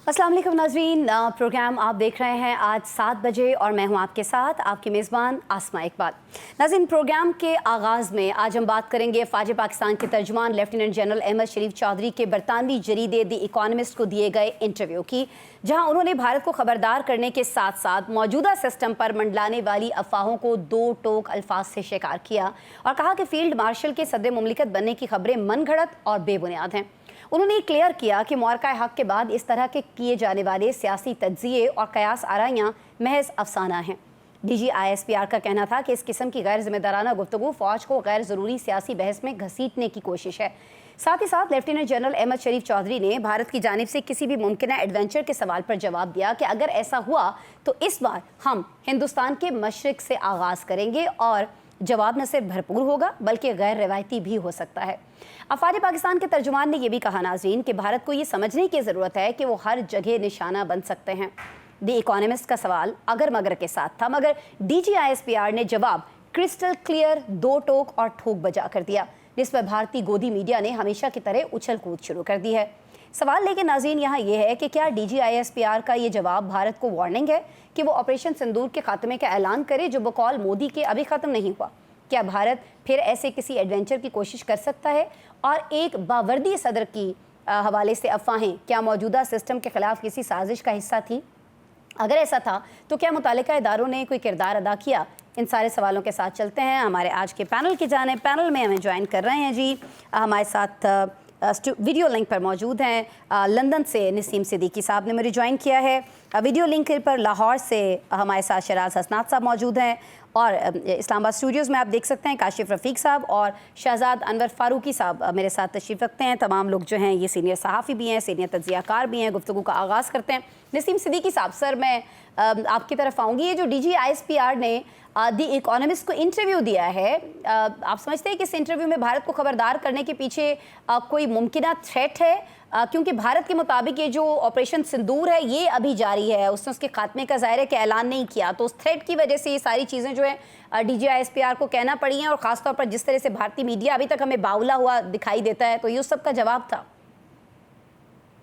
अस्सलाम वालेकुम नाज़रीन, प्रोग्राम आप देख रहे हैं आज 7 बजे और मैं हूं आपके साथ आपकी मेज़बान आसमा इकबाल। नाज़रीन, प्रोग्राम के आगाज़ में आज हम बात करेंगे फ़ौज पाकिस्तान के तर्जुमान लेफ्टिनेंट जनरल अहमद शरीफ चौधरी के बरतानवी जरीदे द इकोनॉमिस्ट को दिए गए इंटरव्यू की, जहां उन्होंने भारत को खबरदार करने के साथ साथ मौजूदा सिस्टम पर मंडलाने वाली अफवाहों को दो टोक अल्फाज से शिकार किया और कहा कि फील्ड मार्शल के सदर मुमलिकत बनने की खबरें मनगढ़ंत और बेबुनियाद हैं। उन्होंने क्लियर किया कि मुआरका हक के बाद इस तरह के किए जाने वाले सियासी तज्जिए और कयास आराइयाँ महज अफसाना हैं। DGISPR का कहना था कि इस किस्म की गैर जिम्मेदाराना गुफ्तगू फ़ौज को गैर ज़रूरी सियासी बहस में घसीटने की कोशिश है। साथ ही साथ लेफ्टिनेंट जनरल अहमद शरीफ चौधरी ने भारत की जानिब से किसी भी मुमकिन एडवेंचर के सवाल पर जवाब दिया कि अगर ऐसा हुआ तो इस बार हम हिंदुस्तान के मशरिक से आगाज़ करेंगे और जवाब न सिर्फ भरपूर होगा बल्कि गैर रवायती भी हो सकता है। अफवाज पाकिस्तान के तर्जुमान ने यह भी कहा नाज़रीन कि भारत को ये समझने की ज़रूरत है कि वो हर जगह निशाना बन सकते हैं। द इकोनॉमिस्ट का सवाल अगर मगर के साथ था, मगर DGISPR ने जवाब क्रिस्टल क्लियर, दो टोक और ठोक बजा कर दिया, जिस पर भारतीय गोदी मीडिया ने हमेशा की तरह उछल कूद शुरू कर दी है। सवाल लेकिन नाज़रीन यहाँ यह है कि क्या DGISPR का ये जवाब भारत को वार्निंग है कि वो ऑपरेशन सिंदूर के खात्मे का ऐलान करे जो बकौल मोदी के अभी ख़त्म नहीं हुआ? क्या भारत फिर ऐसे किसी एडवेंचर की कोशिश कर सकता है? और एक बावर्दी सदर की हवाले से अफवाहें क्या मौजूदा सिस्टम के ख़िलाफ़ किसी साजिश का हिस्सा थी? अगर ऐसा था तो क्या मुतालिका इदारों ने कोई किरदार अदा किया? इन सारे सवालों के साथ चलते हैं हमारे आज के पैनल की जानिब। पैनल में हमें ज्वाइन कर रहे हैं जी, हमारे साथ वीडियो लिंक पर मौजूद हैं लंदन से नसीम सिद्दीकी साहब ने मुझे ज्वाइन किया है। वीडियो लिंक पर लाहौर से हमारे साथ शराज हसनात साहब मौजूद हैं और इस्लामाबाद स्टूडियोज़ में आप देख सकते हैं काशिफ रफ़ीक साहब और शहजाद अनवर फ़ारूकी साहब मेरे साथ तशरीफ़ रखते हैं। तमाम लोग जो हैं ये सीनियर सहाफ़ी भी हैं, सीनियर तज्ज़ियाकार भी हैं। गुफ्तगू का आगाज़ करते हैं। नसीम सिद्दीकी साहब, सर मैं आपकी तरफ आऊँगी। ये जो DGISPR ने द इकोनॉमिस्ट को इंटरव्यू दिया है, आप समझते हैं कि इस इंटरव्यू में भारत को खबरदार करने के पीछे कोई मुमकिना थ्रेट है? क्योंकि भारत के मुताबिक ये जो ऑपरेशन सिंदूर है ये अभी जारी है, उसने उसके खात्मे का ज़ाहिर है कि ऐलान नहीं किया, तो उस थ्रेट की वजह से ये सारी चीज़ें जो है DGISPR को कहना पड़ी हैं और ख़ासतौर पर जिस तरह से भारतीय मीडिया अभी तक हमें बावला हुआ दिखाई देता है, तो ये उस सब का जवाब था।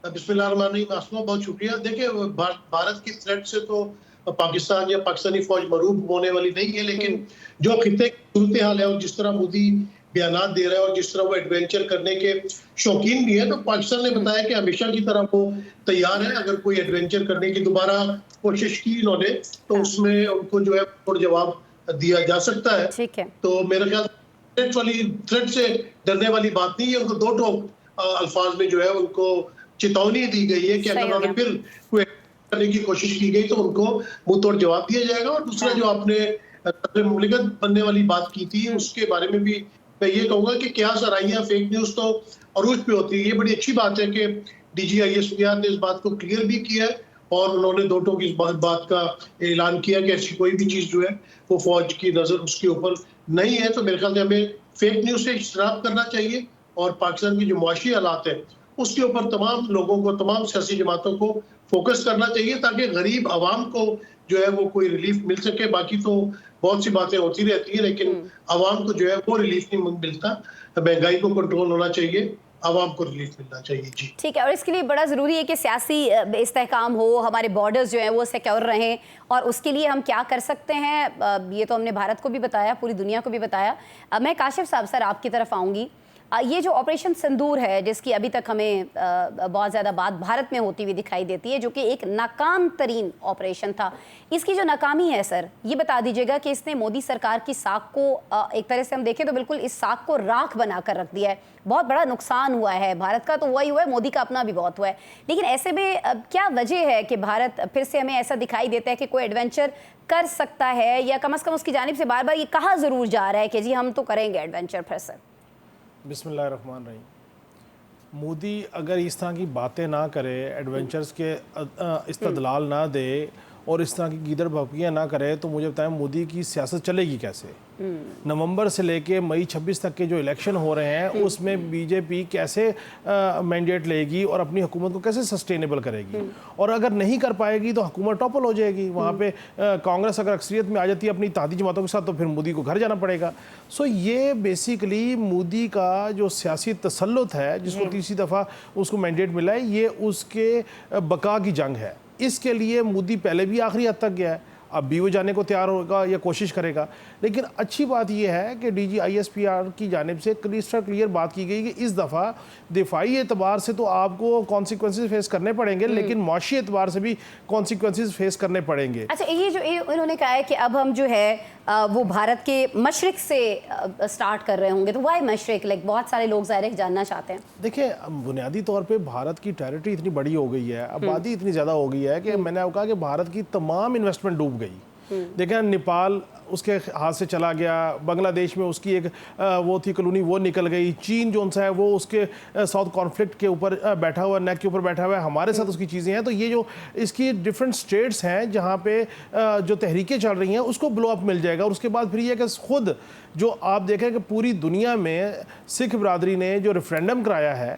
बिस्मिल्लाहिर्रहमानिर्रहीम, आसमा बहुत शुक्रिया। देखिए, भारत की थ्रेट से तो पाकिस्तान या पाकिस्तानी फौज मरूब होने वाली नहीं है, लेकिन जो खित्ते की सूरत हाल है और जिस तरह मोदी बयानात दे रहा है और जिस तरह वो एडवेंचर करने के शौकीन भी है, तो पाकिस्तान ने बताया कि हमेशा की तरह वो तैयार है। अगर कोई एडवेंचर करने की दोबारा कोशिश की इन्होंने तो उसमें उनको जो है और जवाब दिया जा सकता है। ठीक है। तो मेरे ख्याल थ्रेट से डरने वाली बात नहीं है। उनको दो टोक अल्फाज में जो है उनको चेतावनी दी गई है कि अगर उन्होंने फिर कोई करने की कोशिश की गई तो उनको मुंह तोड़ जवाब दिया जाएगा। और दूसरा जो आपने मुमलिकत बनने वाली बात की थी, उसके बारे में भी मैं ये कहूंगा कि क्या सराहियां फेक न्यूज तो अरूज पे होती है। ये बड़ी अच्छी बात है कि DGISPR ने इस बात को क्लियर भी किया है और उन्होंने दो टोक इस बात का ऐलान किया कि ऐसी कोई भी चीज जो है वो फौज की नजर उसके ऊपर नहीं है। तो मेरे ख्याल से हमें फेक न्यूज से इज्तनाब करना चाहिए और पाकिस्तान की जो मुआशी हालात है उसके ऊपर तमाम लोगों को, तमाम सियासी जमातों को फोकस करना चाहिए ताकि गरीब आवाम को जो है वो कोई रिलीफ मिल सके। बाकी तो बहुत सी बातें होती रहती है लेकिन आवाम को जो है वो रिलीफ नहीं मिलता। महंगाई को कंट्रोल होना चाहिए, आवाम को रिलीफ मिलना चाहिए। जी ठीक है, और इसके लिए बड़ा ज़रूरी है कि सियासी इस्तेहकाम हो, हमारे बॉर्डर्स जो हैं वो सिक्योर रहें, और उसके लिए हम क्या कर सकते हैं ये तो हमने भारत को भी बताया, पूरी दुनिया को भी बताया। मैं काशिफ साहब सर आपकी तरफ आऊँगी। ये जो ऑपरेशन सिंदूर है जिसकी अभी तक हमें बहुत ज़्यादा बात भारत में होती हुई दिखाई देती है, जो कि एक नाकाम तरीन ऑपरेशन था, इसकी जो नाकामी है सर ये बता दीजिएगा कि इसने मोदी सरकार की साख को एक तरह से हम देखें तो बिल्कुल इस साख को राख बना कर रख दिया है। बहुत बड़ा नुकसान हुआ है, भारत का तो हुआ ही हुआ है, मोदी का अपना भी बहुत हुआ है। लेकिन ऐसे में क्या वजह है कि भारत फिर से हमें ऐसा दिखाई देता है कि कोई एडवेंचर कर सकता है, या कम से कम उसकी जानिब से बार बार ये कहा ज़रूर जा रहा है कि जी हम तो करेंगे एडवेंचर फिर से? बिस्मिल्लाहिर्रहमानिर्रहीम। मोदी अगर इस तरह की बातें ना करे, एडवेंचर्स के इस्तदलाल ना दे और इस तरह की गीदड़ भपकियाँ ना करे तो मुझे बताएं मोदी की सियासत चलेगी कैसे। नवंबर से लेके मई 26 तक के जो इलेक्शन हो रहे हैं उसमें बीजेपी कैसे मैंडेट लेगी और अपनी हुकूमत को कैसे सस्टेनेबल करेगी, और अगर नहीं कर पाएगी तो हुकूमत टॉपल हो जाएगी। वहाँ पे कांग्रेस अगर अक्सरियत में आ जाती है अपनी इत्तेहादी जमातों के साथ तो फिर मोदी को घर जाना पड़ेगा। सो ये बेसिकली मोदी का जो सियासी तसल्लुत है जिसको तीसरी दफ़ा उसको मैंडेट मिला है, ये उसके बका की जंग है। इसके लिए मोदी पहले भी आखिरी हद तक गया है, अब भी वो जाने को तैयार होगा या कोशिश करेगा। लेकिन अच्छी बात यह है कि डीजी ISPR की जानिब से क्लियर बात की गई कि इस दफ़ा दिफाई एतबार से तो आपको कॉन्सिक्वेंसेस फेस करने पड़ेंगे, लेकिन माशी एतबार से भी कॉन्सिक्वेंसेस फेस करने पड़ेंगे। अच्छा, ये जो उन्होंने कहा है कि अब हम जो है वो भारत के मशरिक से स्टार्ट कर रहे होंगे, तो वाई मशरिक? लाइक बहुत सारे लोग ज़ाहिर है जानना चाहते हैं। देखिए, बुनियादी तौर पे भारत की टेरिटरी इतनी बड़ी हो गई है, आबादी इतनी ज़्यादा हो गई है कि मैंने आपको कहा कि भारत की तमाम इन्वेस्टमेंट डूब गई। देखें, नेपाल उसके हाथ से चला गया, बांग्लादेश में उसकी एक वो थी कॉलोनी, वो निकल गई। चीन जो है वो उसके साउथ कॉन्फ्लिक्ट के ऊपर बैठा हुआ, नेक के ऊपर बैठा हुआ है, हमारे साथ उसकी चीज़ें हैं। तो ये जो इसकी डिफरेंट स्टेट्स हैं जहाँ पे जो तहरीकें चल रही हैं उसको ब्लो अप मिल जाएगा। और उसके बाद फिर ये कि खुद जो आप देखें कि पूरी दुनिया में सिख बरादरी ने जो रेफरेंडम कराया है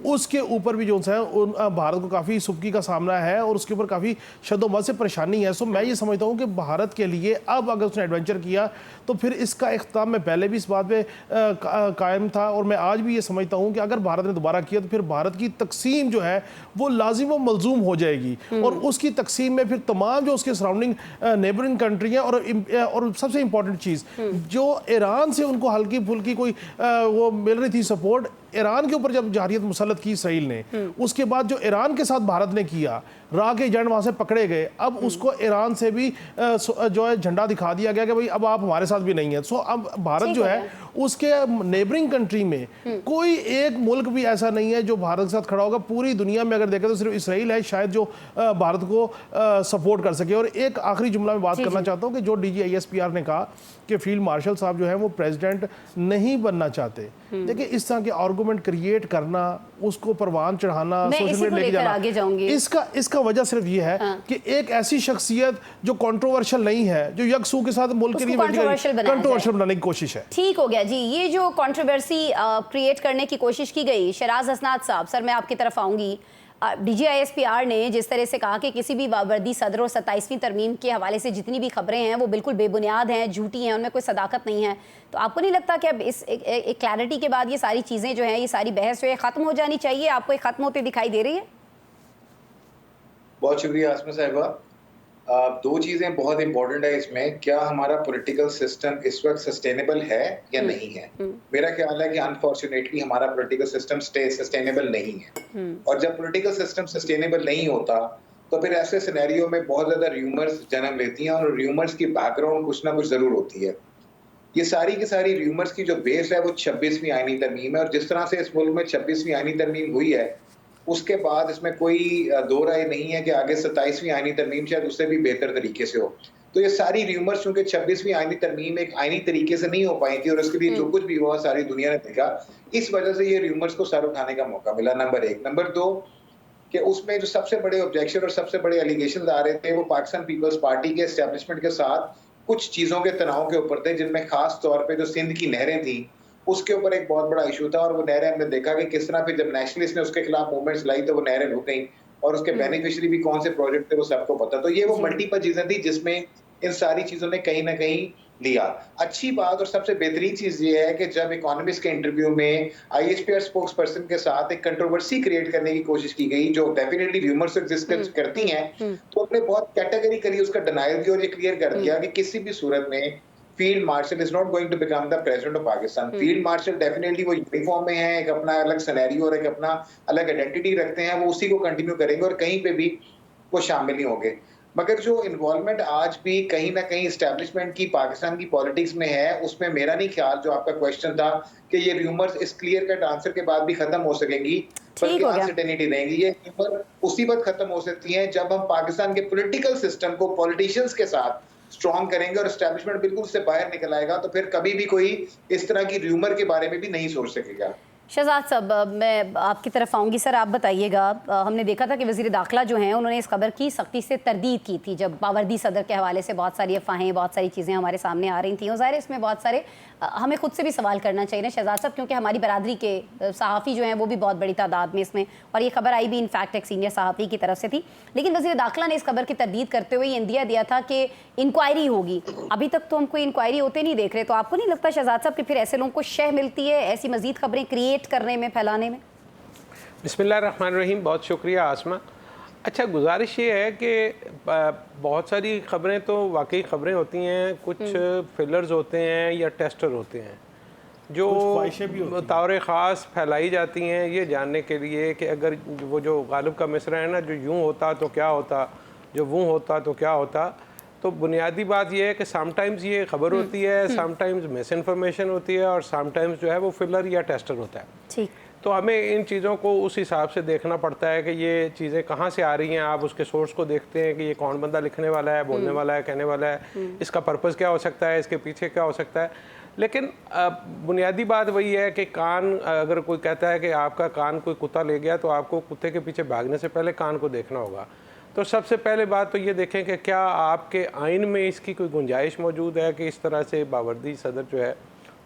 उसके ऊपर भी जो है भारत को काफ़ी सुबकी का सामना है और उसके ऊपर काफ़ी शदोमत से परेशानी है। सो मैं ये समझता हूँ कि भारत के लिए अब अगर उसने एडवेंचर किया तो फिर इसका इख्तिताम, मैं पहले भी इस बात पे कायम था और मैं आज भी ये समझता हूँ कि अगर भारत ने दोबारा किया तो फिर भारत की तकसीम जो है वो लाजिम व मलजूम हो जाएगी। और उसकी तकसीम में फिर तमाम जो उसके सराउंडिंग नेबरिंग कंट्री हैं और सबसे इंपॉर्टेंट चीज़ जो ईरान से उनको हल्की फुल्की कोई वो मिल रही थी सपोर्ट, ईरान के ऊपर जब जारियत मुसल्लत की इसराइल ने, उसके बाद जो ईरान के साथ भारत ने किया, राह के एजेंट वहाँ से पकड़े गए। अब उसको ईरान से भी जो है झंडा दिखा दिया गया कि भाई अब आप हमारे साथ भी नहीं है। सो अब भारत जो है उसके नेबरिंग कंट्री में कोई एक मुल्क भी ऐसा नहीं है जो भारत के साथ खड़ा होगा। पूरी दुनिया में अगर देखें तो सिर्फ इसराइल है शायद जो भारत को सपोर्ट कर सके। और एक आखिरी जुमला में बात करना चाहता हूँ कि जो डीजी ISPR ने कहा कि फील्ड मार्शल साहब जो है वो प्रेसिडेंट नहीं बनना चाहते। देखिए, इस तरह के आर्गूमेंट क्रिएट करना, उसको परवान चढ़ाना, सोशल मीडिया लेके जाना, इसका वजह सिर्फ ये है कि एक ऐसी शख्सियत जो कंट्रोवर्शियल नहीं है, जो यकसू के साथ मुल्क के लिए कंट्रोवर्शियल बनाने की कोशिश है। ठीक हो गया जी। ये जो कंट्रोवर्सी क्रिएट करने की कोशिश की गई, शराज हसनात साहब, सर मैं आपकी तरफ आऊंगी। डीजी ISPR ने जिस तरह से कहा कि किसी भी वाबर्दी सदर और 27वीं तरमीम के हवाले से जितनी भी खबरें हैं वो बिल्कुल बेबुनियाद हैं, झूठी हैं, उनमें कोई सदाकत नहीं है, तो आपको नहीं लगता कि अब इस एक क्लैरिटी के बाद ये सारी चीज़ें जो हैं, ये सारी बहस जो है ख़त्म हो जानी चाहिए? आपको ये ख़त्म होते दिखाई दे रही है? बहुत शुक्रिया आसमा साहिबा। दो चीजें बहुत इंपॉर्टेंट है इसमें, क्या हमारा पॉलिटिकल सिस्टम इस वक्त सस्टेनेबल है या नहीं है। मेरा ख्याल है कि अनफॉर्चुनेटली हमारा पॉलिटिकल सिस्टम सस्टेनेबल नहीं है। और जब पॉलिटिकल सिस्टम सस्टेनेबल नहीं होता तो फिर ऐसे सिनेरियो में बहुत ज्यादा र्यूमर्स जन्म लेती हैं और र्यूमर्स की बैकग्राउंड कुछ ना कुछ जरूर होती है। ये सारी की सारी र्यूमर्स की जो बेस है वो 26वीं आईनी तरमीम है। और जिस तरह से इस मुल्क में 26वीं आईनी तरमीम हुई है उसके बाद इसमें कोई दो राय नहीं है कि आगे 27वीं आईनी तरमीम शायद उससे भी बेहतर तरीके से हो। तो ये सारी र्यूमर्स चूंकि 26वीं आईनी तरमीम एक आईनी तरीके से नहीं हो पाई थी और उसके लिए जो कुछ भी हुआ सारी दुनिया ने देखा, इस वजह से ये र्यूमर्स को सर उठाने का मौका मिला, नंबर 1। नंबर 2 कि उसमें जो सबसे बड़े ऑब्जेक्शन और सबसे बड़े एलिगेशन आ रहे थे वो पाकिस्तान पीपल्स पार्टी के एस्टेब्लिशमेंट के साथ कुछ चीजों के तनाव के ऊपर थे, जिनमें खास तौर पर जो सिंध की नहरें थी उसके ऊपर एक बहुत बड़ा इशू था। और वो नहरें हमने देखा कि किस तरह फिर जब नेशनलिस्ट ने उसके खिलाफ मूवमेंट्स लाई तो वो नहरें रुक गई और उसके बेनिफिशियरी भी कौन से प्रोजेक्ट थे वो सबको पता। तो ये वो मल्टीपल चीजें थी जिसमें इन सारी चीजों ने कहीं ना कहीं लिया। अच्छी बात और सबसे बेहतरीन चीज ये है कि जब इकोनॉमिस्ट के इंटरव्यू में ISPR स्पोक्स पर्सन के साथ एक कंट्रोवर्सी क्रिएट करने की कोशिश की गई जो डेफिनेटली र्यूमर्स एग्जिस्ट करती हैं, तो अपने बहुत कैटेगरिकली उसका डिनायल दिया और ये क्लियर कर दिया कि किसी भी सूरत में field marshal is not going to become the president of Pakistan. Field marshal definitely वो यूनिफॉर्म में है, एक अपना अलग सिनेरियो और एक अपना अलग आइडेंटिटी रखते हैं, वो उसी को कंटिन्यू करेंगे और कहीं पे भी वो शामिल नहीं होंगे। मगर जो इन्वॉल्वमेंट आज भी कहीं ना कहीं एस्टेब्लिशमेंट की पाकिस्तान की पॉलिटिक्स में है, उसमें मेरा नहीं ख्याल, जो आपका क्वेश्चन था कि ये र्यूमर्स इस क्लियर कट आंसर के बाद भी खत्म हो सकेंगी, बल्कि अनसर्टेनिटी रहेंगी। ये र्यूमर उसी वक्त खत्म हो सकती हैं जब हम पाकिस्तान के पॉलिटिकल सिस्टम को पॉलिटिशियंस के साथ स्ट्रॉन्ग करेंगे और एस्टेब्लिशमेंट बिल्कुल उससे बाहर निकल आएगा, तो फिर कभी भी कोई इस तरह की र्यूमर के बारे में भी नहीं सोच सकेगा। शहजाद साहब, मैं आपकी तरफ आऊँगी। सर आप बताइएगा, हमने देखा था कि वज़ीर दाखिला जो हैं उन्होंने इस खबर की सख्ती से तरदीद की थी जब बावर्दी सदर के हवाले से बहुत सारी अफवाहें, बहुत सारी चीज़ें हमारे सामने आ रही थी। और ज़ाहिर है इसमें बहुत सारे हमें खुद से भी सवाल करना चाहिए ना शहजाद साहब, क्योंकि हमारी बरादरी के सहाफ़ी जो हैं वो भी बहुत बड़ी तादाद में इसमें, और ये खबर आई भी इनफैक्ट एक सीनियर सहाफ़ी की तरफ से थी। लेकिन वज़ीर दाखिला ने इस खबर की तरदीद करते हुए ये इंदिया दिया था कि इंक्वायरी होगी। अभी तक तो हम कोई इंक्वायरी होते नहीं देख रहे, तो आपको नहीं लगता शहजाद साहब कि फिर ऐसे लोगों को शह मिलती है ऐसी मज़ीद खबरें क्रिएट करने में, फैलाने में? बिस्मिल्लाहिर्रहमानिर्रहीम, बहुत शुक्रिया आसमा। अच्छा, गुजारिश ये है कि बहुत सारी खबरें तो वाकई खबरें होती हैं, कुछ फिलर्स होते हैं या टेस्टर होते हैं जो तौर ख़ास फैलाई जाती हैं ये जानने के लिए कि अगर वो जो गालिब का मिसरा है ना, जो यूँ होता तो क्या होता, जो वो होता तो क्या होता। तो बुनियादी बात यह है कि समटाइम्स ये खबर होती है, समटाइम्स मिस इन्फॉर्मेशन होती है, और समटाइम्स जो है वो फिलर या टेस्टर होता है। ठीक, तो हमें इन चीज़ों को उस हिसाब से देखना पड़ता है कि ये चीज़ें कहाँ से आ रही हैं। आप उसके सोर्स को देखते हैं कि ये कौन बंदा लिखने वाला है, बोलने वाला है, कहने वाला है, इसका पर्पस क्या हो सकता है, इसके पीछे क्या हो सकता है। लेकिन बुनियादी बात वही है कि कान, अगर कोई कहता है कि आपका कान कोई कुत्ता ले गया, तो आपको कुत्ते के पीछे भागने से पहले कान को देखना होगा। तो सबसे पहले बात तो ये देखें कि क्या आपके आइन में इसकी कोई गुंजाइश मौजूद है कि इस तरह से बावर्दी सदर जो है,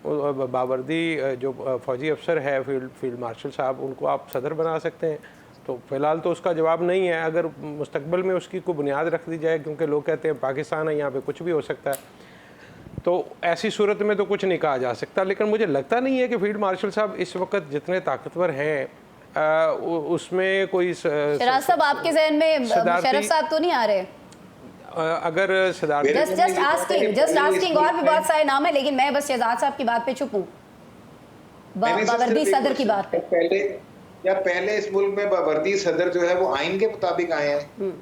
बावर्दी जो फ़ौजी अफसर है, फील्ड मार्शल साहब, उनको आप सदर बना सकते हैं। तो फ़िलहाल तो उसका जवाब नहीं है। अगर मुस्तकबिल में उसकी कोई बुनियाद रख दी जाए, क्योंकि लोग कहते हैं पाकिस्तान है, यहाँ पे कुछ भी हो सकता है, तो ऐसी सूरत में तो कुछ नहीं कहा जा सकता। लेकिन मुझे लगता नहीं है कि फील्ड मार्शल साहब इस वक्त जितने ताकतवर हैं उसमें कोई शहजाद साहब आपके जहन में शरफ साहब तो नहीं आ रहे? अगर जस्ट आस्किंग, और भी बहुत सारे नाम है, लेकिन मैं बस शहजाद साहब की बात पे चुप हूँ, बावर्दी सदर की बात पे। पहले इस मुल्क में बावर्दी सदर जो है वो आइन के मुताबिक आए हैं।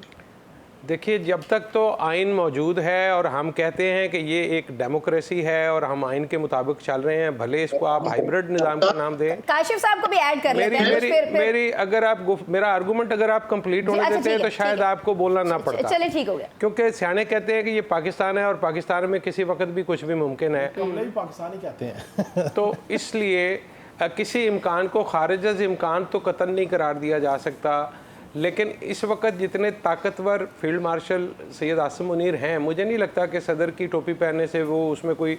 देखिए, जब तक तो आइन मौजूद है और हम कहते हैं कि ये एक डेमोक्रेसी है और हम आइन के मुताबिक चल रहे हैं, भले इसको आप हाइब्रिड निज़ाम का नाम दें। काशिफ साहब को भी ऐड कर लेते हैं। मेरी अगर आप मेरा आर्गूमेंट अगर आप कंप्लीट होने देते हैं तो शायद आपको बोलना ना पड़ता। चलिए ठीक हो गया। क्योंकि सियाने कहते हैं कि ये पाकिस्तान है और पाकिस्तान में किसी वक्त भी कुछ भी मुमकिन है। पाकिस्तानी कहते हैं। तो इसलिए किसी इम्कान को खारिज इम्कान तो कतई नहीं करार दिया जा सकता। लेकिन इस वक्त जितने ताकतवर फील्ड मार्शल सैयद आसिम मुनीर हैं, मुझे नहीं लगता कि सदर की टोपी पहनने से वो उसमें कोई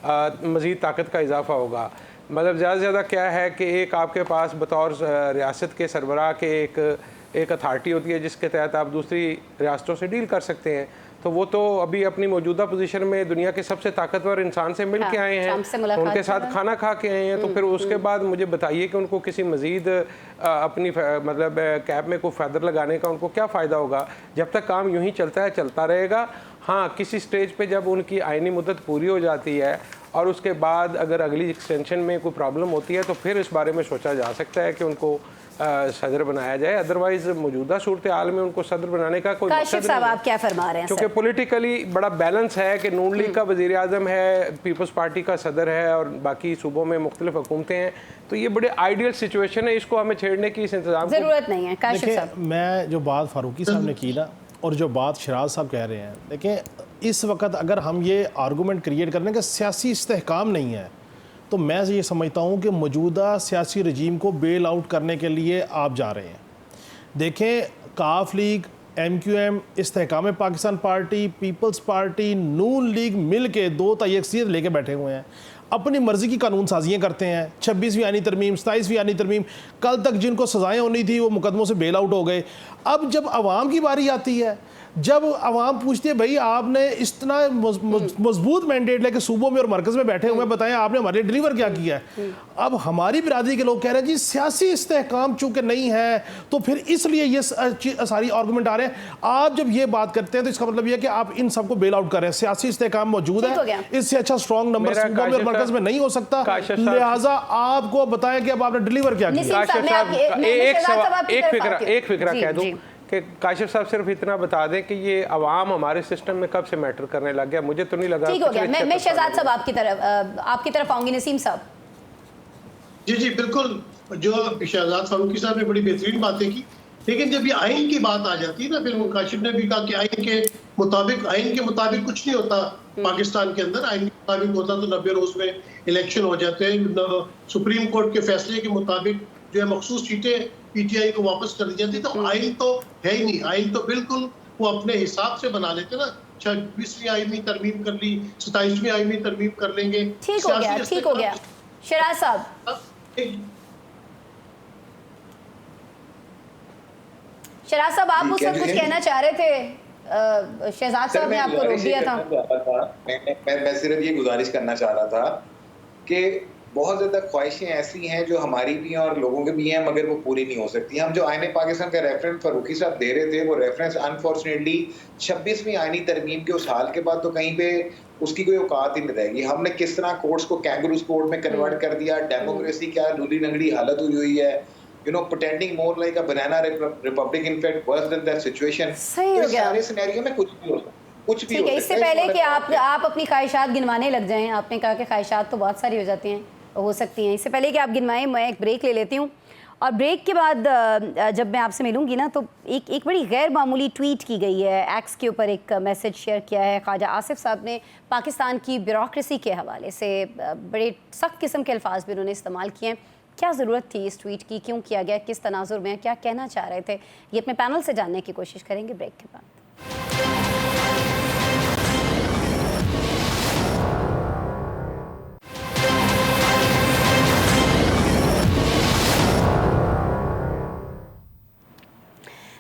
मज़ीद ताकत का इजाफा होगा। मतलब ज़्यादा से ज़्यादा क्या है कि एक आपके पास बतौर रियासत के सरबराह के एक अथॉरिटी होती है जिसके तहत आप दूसरी रियासतों से डील कर सकते हैं। तो वो तो अभी अपनी मौजूदा पोजीशन में दुनिया के सबसे ताकतवर इंसान से मिल के आए हैं, उनके साथ खाना खा के आए हैं। तो फिर उसके बाद मुझे बताइए कि उनको किसी मज़ीद अपनी मतलब कैब में कोई फैदर लगाने का उनको क्या फ़ायदा होगा। जब तक काम यूं ही चलता है, चलता रहेगा। हाँ, किसी स्टेज पे जब उनकी आइनी मुद्दत पूरी हो जाती है और उसके बाद अगर अगली एक्सटेंशन में कोई प्रॉब्लम होती है तो फिर इस बारे में सोचा जा सकता है कि उनको सदर बनाया जाए। अदरवाइज मौजूदा सूरत हाल में उनको सदर बनाने का कोई मकसद नहीं है। आप क्या फरमा रहे हैं? क्योंकि पॉलिटिकली बड़ा बैलेंस है कि नून लीग का वज़ीर आज़म है, पीपल्स पार्टी का सदर है और बाकी सूबों में मुख्तलिफ हुकूमतें हैं। तो ये बड़े आइडियल सिचुएशन है, इसको हमें छेड़ने की इस इंतजाम ज़रूरत नहीं है। काशिफ साहब, मैं जो बात फारूकी साहब ने की ना और जो बात शराज साहब कह रहे हैं, देखिए इस वक्त अगर हम ये आर्गूमेंट क्रिएट करने का सियासी इस्तेहकाम नहीं है तो मैं ये समझता हूँ कि मौजूदा सियासी रजीम को बेल आउट करने के लिए आप जा रहे हैं। देखें, Qaf league, MQM, Istehkam Pakistan party, peoples party, Noon league मिल के 2 ताई अक्सरियत लेके बैठे हुए हैं, अपनी मर्ज़ी की कानून साजियाँ करते हैं। 26वीं आनी तरमीम, 27वीं आनी तरमीम, कल तक जिनको सज़ाएँ होनी थी वो मुकदमों से बेल आउट हो गए। अब जब आवाम की बारी आती है, जब आवाम पूछती है भाई आपने इतना मजबूत मैंडेट लेके सूबों में और मरकज़ में बैठे हुए बताएं आपने हमारे लिए डिलीवर क्या किया है। अब हमारी बिरादरी के लोग कह रहे हैं जी सियासी इस्तेहकाम चूँकि नहीं है तो फिर इसलिए ये सारी आर्गूमेंट आ रहे हैं। आप जब ये बात करते हैं तो इसका मतलब ये है कि आप इन सबको बेल आउट कर रहे हैं। सियासी इस्तेहकाम मौजूद है, इससे अच्छा स्ट्रॉन्ग नंबर सूबों में और मरकज़ में नहीं हो सकता, लिहाजा आपको बताया कि अब आपने डिलीवर क्या किया। एक फिक्रा कह दूं कि काशिफ साहब सिर्फ इतना बता दें कि ये अवाम हमारे सिस्टम में कब से मैटर करने लग गया, मुझे तो नहीं लगा। ठीक हो गया। मैं शहजाद साहब आपकी तरफ आऊंगी। नसीम साहब। जी बिल्कुल, जो शहजाद फारूकी साहब ने बड़ी बेहतरीन बातें की लेकिन जब ये आइन की बात आ जाती है ना, फिर वो काशिफ ने भी कहा कि आइन के मुताबिक कुछ नहीं होता पाकिस्तान के अंदर। आइन के मुताबिक होता तो 90 रोज में इलेक्शन हो जाते हैं। सुप्रीम कोर्ट के फैसले के मुताबिक जो है मखसूस सीटें पीटीआई को वापस कर दी जाती। तो आइन तो है ही नहीं, आइन तो बिल्कुल वो अपने हिसाब से बना लेते ना। 26वीं आईनी तरमीम कर ली, 27वीं आईनी तरमीम कर लेंगे। ठीक हो गया शहराज साहब। शहराज साहब, आप मुझसे कुछ कहना चाह रहे थे, शहजाद साहब ने आपको रोक दिया था। मैं सिर्फ ये गुजारिश करना चाह रहा था कि बहुत ज्यादा ख्वाहिशें ऐसी हैं जो हमारी भी हैं और लोगों की भी हैं, मगर वो पूरी नहीं हो सकती। हम जो आईने पाकिस्तान का रेफरेंस फारूकी साहब दे रहे थे, वो रेफरेंस अनफॉर्चुनेटली 26वीं आईनी तरमीम के उस हाल के बाद तो कहीं पे उसकी कोई औकात ही नहीं रहेगी। हमने किस तरह कोर्ट्स को कैंगरूज कोर्ट में कन्वर्ट कर दिया, डेमोक्रेसी क्या लूली लंगड़ी हालत हुई है, pretending more like a banana republic, in fact worse than that situation। सही हो गया। सारे सिनेरियो में कुछ भी हो सकता है। ठीक है, इससे पहले कि आप अपनी ख्वाहिशात गिनवाने लग जाएं, आपने कहा कि ख्वाहिशात तो बहुत सारी हो जाती हैं, हो सकती हैं। इससे पहले कि आप गिनवाएं, मैं एक ब्रेक ले लेती हूँ और ब्रेक के बाद जब मैं आपसे मिलूंगी ना, तो एक बड़ी गैर मामूली ट्वीट की गई है। एक्स के ऊपर एक मैसेज शेयर किया है ख्वाजा आसिफ साहब ने। पाकिस्तान की ब्यूरोक्रेसी के हवाले से बड़े सख्त किस्म के अल्फाज भी उन्होंने इस्तेमाल किए हैं। क्या ज़रूरत थी इस ट्वीट की, क्यों किया गया, किस तनाजुर में, क्या कहना चाह रहे थे, ये अपने पैनल से जानने की कोशिश करेंगे ब्रेक के बाद।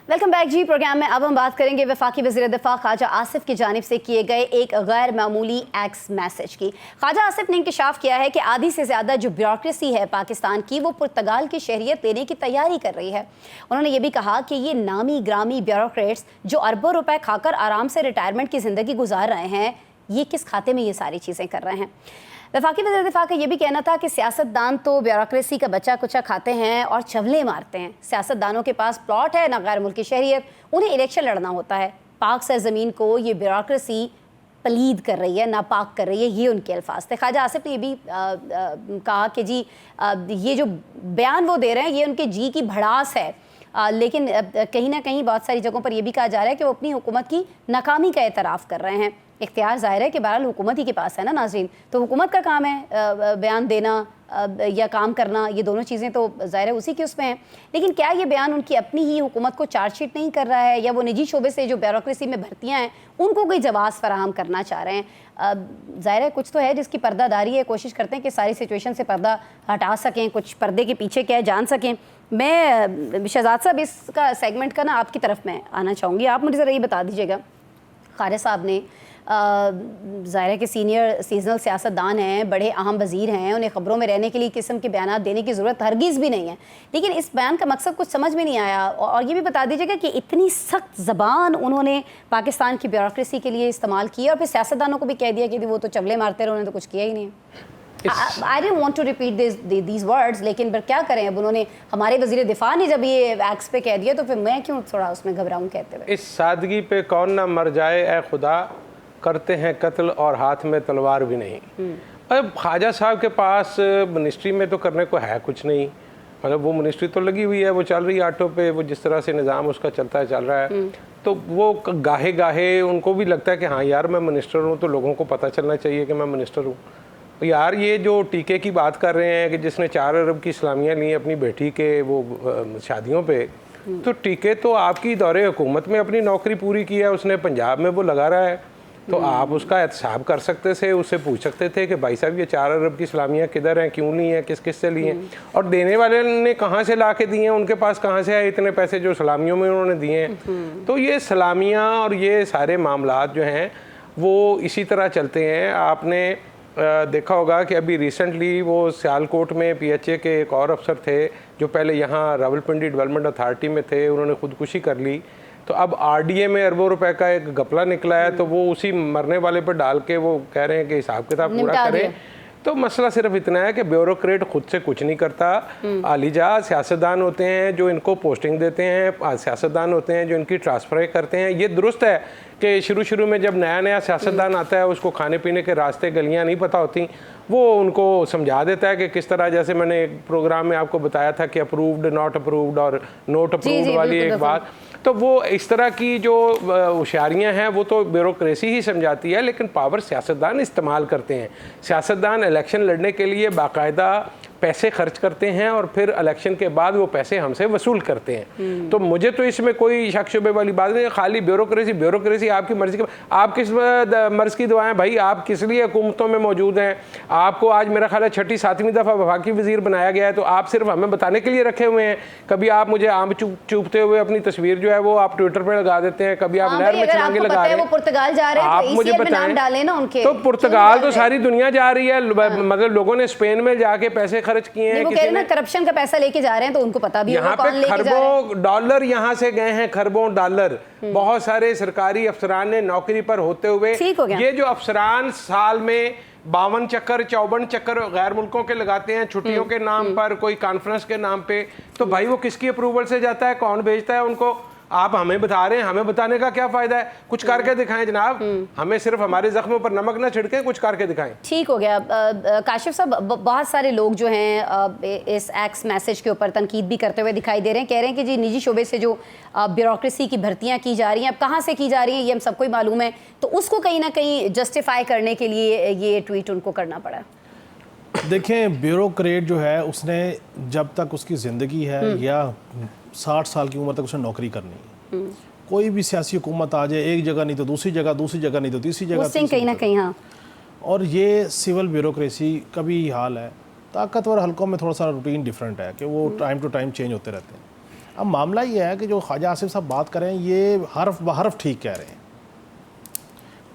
वेलकम बैक जी। प्रोग्राम में अब हम बात करेंगे वफाकी वज़ीर दिफ़ा ख्वाजा आसिफ की जानिब से किए गए एक गैर मामूली एक्स मैसेज की। ख्वाजा आसिफ ने इंकशाफ किया है कि आधी से ज़्यादा जो ब्यूरोक्रेसी है पाकिस्तान की, वो पुर्तगाल की शहरियत लेने की तैयारी कर रही है। उन्होंने ये भी कहा कि ये नामी ग्रामी ब्यूरोक्रेट्स जो अरबों रुपए खाकर आराम से रिटायरमेंट की ज़िंदगी गुजार रहे हैं, ये किस खाते में ये सारी चीज़ें कर रहे हैं। वफाकी वज़ीर दिफ़ा का ये भी कहना था कि सियासतदान तो ब्यूरोक्रेसी का बच्चा कुचा खाते हैं और चवले मारते हैं। सियासतदानों के पास प्लॉट है ना गैर मुल्की शहरियत, उन्हें इलेक्शन लड़ना होता है। पाक सरजमीन को ये ब्यूरोक्रेसी पलीद कर रही है, नापाक कर रही है, ये उनके अल्फाज थे। ख्वाजा आसिफ ने ये भी कहा कि जी ये जो बयान वो दे रहे हैं ये उनके जी की भड़ास है, लेकिन कहीं ना कहीं बहुत सारी जगहों पर यह भी कहा जा रहा है कि वो अपनी हुकूमत की नाकामी का एतराफ़ कर रहे हैं। इख्तियार ज़ाहिर है कि बहरहाल हुकूमत ही के पास है ना नाज़रीन, तो हुकूमत का काम है बयान देना या काम करना, ये दोनों चीज़ें तो ज़ाहिर है उसी के उसमें हैं। लेकिन क्या ये बयान उनकी अपनी ही हुकूमत को चार्जशीट नहीं कर रहा है, या वो निजी शोबे से जो ब्यूरोक्रेसी में भर्तियाँ हैं उनको कोई जवाब फराहम करना चाह रहे हैं? ज़ाहिर है कुछ तो है जिसकी पर्दादारी है, कोशिश करते हैं कि सारी सिचुएशन से पर्दा हटा सकें, कुछ पर्दे के पीछे क्या है जान सकें। मैं शहजाद साहब इसका सेगमेंट का ना आपकी तरफ में आना चाहूँगी, आप मुझे ज़रा ये बता दीजिएगा। ख़ारिज साहब ने ज़ाहिर है कि सीनियर सीजनल सियासतदान हैं, बड़े अहम वज़ीर हैं, उन्हें ख़बरों में रहने के लिए किस्म के बयान देने की ज़रूरत हरगिज़ भी नहीं है, लेकिन इस बयान का मकसद कुछ समझ में नहीं आया। और ये भी बता दीजिएगा कि इतनी सख्त ज़बान उन्होंने पाकिस्तान की ब्यूरोक्रेसी के लिए इस्तेमाल की और फिर सियासतदानों को भी कह दिया कि वो तो चवले मारते रहे, उन्होंने तो कुछ किया ही नहीं है। I don't want to repeat these words, लेकिन फिर क्या करें, अब उन्होंने हमारे वज़ीर दिफा ने जब ये एक्स पे कह दिया तो फिर मैं क्यों थोड़ा उसमें घबराऊं कहते हुए। इस सादगी पे कौन ना मर जाए ए खुदा, करते हैं कत्ल और हाथ में तलवार भी नहीं। अब ख्वाजा साहब के पास मिनिस्ट्री में तो करने को है कुछ नहीं, मतलब वो मिनिस्ट्री तो लगी हुई है, वो चल रही है आटो पे, वो जिस तरह से निज़ाम उसका चलता है चल रहा है। तो वो गाहे गाहे उनको भी लगता है कि हाँ यार मैं मिनिस्टर हूँ, तो लोगों को पता चलना चाहिए कि मैं मिनिस्टर हूँ। यार ये जो टीके की बात कर रहे हैं कि जिसने 4 अरब की इस्लामियाँ ली अपनी बेटी के वो शादियों पे, तो टीके तो आपकी दौरे हुकूमत में अपनी नौकरी पूरी की है उसने, पंजाब में वो लगा रहा है, तो आप उसका एहतसाब कर सकते थे, उससे पूछ सकते थे कि भाई साहब ये 4 अरब की इस्लामियाँ किधर हैं, क्यों ली हैं, किस किस से ली हैं, और देने वाले ने कहाँ से ला के दिए हैं, उनके पास कहाँ से आए इतने पैसे जो सलामियों में उन्होंने दिए हैं। तो ये सलामियाँ और ये सारे मामलात जो हैं वो इसी तरह चलते हैं। आपने देखा होगा कि अभी रिसेंटली वो सियालकोट में PHA के एक और अफसर थे जो पहले यहाँ रावलपिंडी डेवलपमेंट अथॉरिटी में थे, उन्होंने खुदकुशी कर ली। तो अब RDA में अरबों रुपए का एक घपला निकला है, तो वो उसी मरने वाले पर डाल के वो कह रहे हैं कि हिसाब किताब पूरा करें। तो मसला सिर्फ इतना है कि ब्यूरोक्रेट खुद से कुछ नहीं करता, आलिजा सियासतदान होते हैं जो इनको पोस्टिंग देते हैं, सियासतदान होते हैं जो इनकी ट्रांसफ़र करते हैं। ये दुरुस्त है कि शुरू में जब नया नया सियासतदान आता है उसको खाने पीने के रास्ते गलियां नहीं पता होती, वो उनको समझा देता है कि किस तरह, जैसे मैंने एक प्रोग्राम में आपको बताया था कि अप्रूव्ड, नॉट अप्रूव्ड और नोट अप्रूव्ड वाली एक बात, तो वो इस तरह की जो होशियारियाँ हैं वो तो ब्यूरोक्रेसी ही समझाती है, लेकिन पावर सियासतदान इस्तेमाल करते हैं। सियासतदान इलेक्शन लड़ने के लिए बाकायदा पैसे खर्च करते हैं और फिर इलेक्शन के बाद वो पैसे हमसे वसूल करते हैं। तो मुझे तो इसमें कोई शक शुबे वाली बात नहीं है, खाली ब्यूरोक्रेसी आपकी मर्जी की। आप किस मर्ज़ की दुआएं भाई, आप किस लिए हुकूमतों में मौजूद हैं? आपको आज मेरा ख्याल है 6ठी 7वीं दफ़ा वफाकी वज़ीर बनाया गया है, तो आप सिर्फ हमें बताने के लिए रखे हुए हैं। कभी आप मुझे आम चूपते हुए अपनी तस्वीर जो है वो आप ट्विटर पर लगा देते हैं, कभी आप नहर में छलांगे लगा रहे हैं, पुर्तगाल जा रहे हैं, आप मुझे बताएं। तो पुर्तगाल तो सारी दुनिया जा रही है, मतलब लोगों ने स्पेन में जाके पैसे खर्च किए हैं, वो कह रहे हैं ना करप्शन का पैसा लेके जा रहे हैं, तो उनको पता भी यहाँ पे खरबों डॉलर यहाँ से गए हैं, खरबों डॉलर। बहुत सारे सरकारी अफसरान ने नौकरी पर होते हुए, ये जो अफसरान साल में 52 चक्कर 54 चक्कर गैर मुल्कों के लगाते हैं छुट्टियों के नाम पर, कोई कॉन्फ्रेंस के नाम पे, तो भाई वो किसकी अप्रूवल से जाता है, कौन भेजता है उनको? आप हमें बता रहे हैं, हमें बताने का क्या फायदा है? कुछ करके दिखाएं जनाब, हमें सिर्फ हमारे जख्मों पर नमक ना छिड़कें, कुछ करके दिखाएं। ठीक हो गया। काशिफ साहब, बहुत सारे लोग जो हैं इस एक्स मैसेज के ऊपर तनकीद भी करते हुए दिखाई दे रहे हैं, कह रहे हैं कि जी निजी शोबे से जो ब्यूरोक्रेसी की भर्तियां की जा रही हैं, अब कहाँ से की जा रही हैं ये हम सबको ही मालूम है, तो उसको कहीं ना कहीं जस्टिफाई करने के लिए ये ट्वीट उनको करना पड़ा। देखें, ब्यूरोक्रेट जो है उसने जब तक उसकी ज़िंदगी है या 60 साल की उम्र तक उसने नौकरी करनी है। कोई भी सियासी हुकूमत आ जाए, एक जगह नहीं तो दूसरी जगह नहीं तो तीसरी जगह, कहीं ना कहीं। हाँ, और ये सिविल ब्यूरोक्रेसी का भी हाल है। ताकतवर हलकों में थोड़ा सा रूटीन डिफरेंट है कि वो टाइम टू टाइम चेंज होते रहते हैं। अब मामला ये है कि जो ख्वाजा आसिफ साहब बात करें, ये हर्फ बहरफ ठीक कह रहे हैं।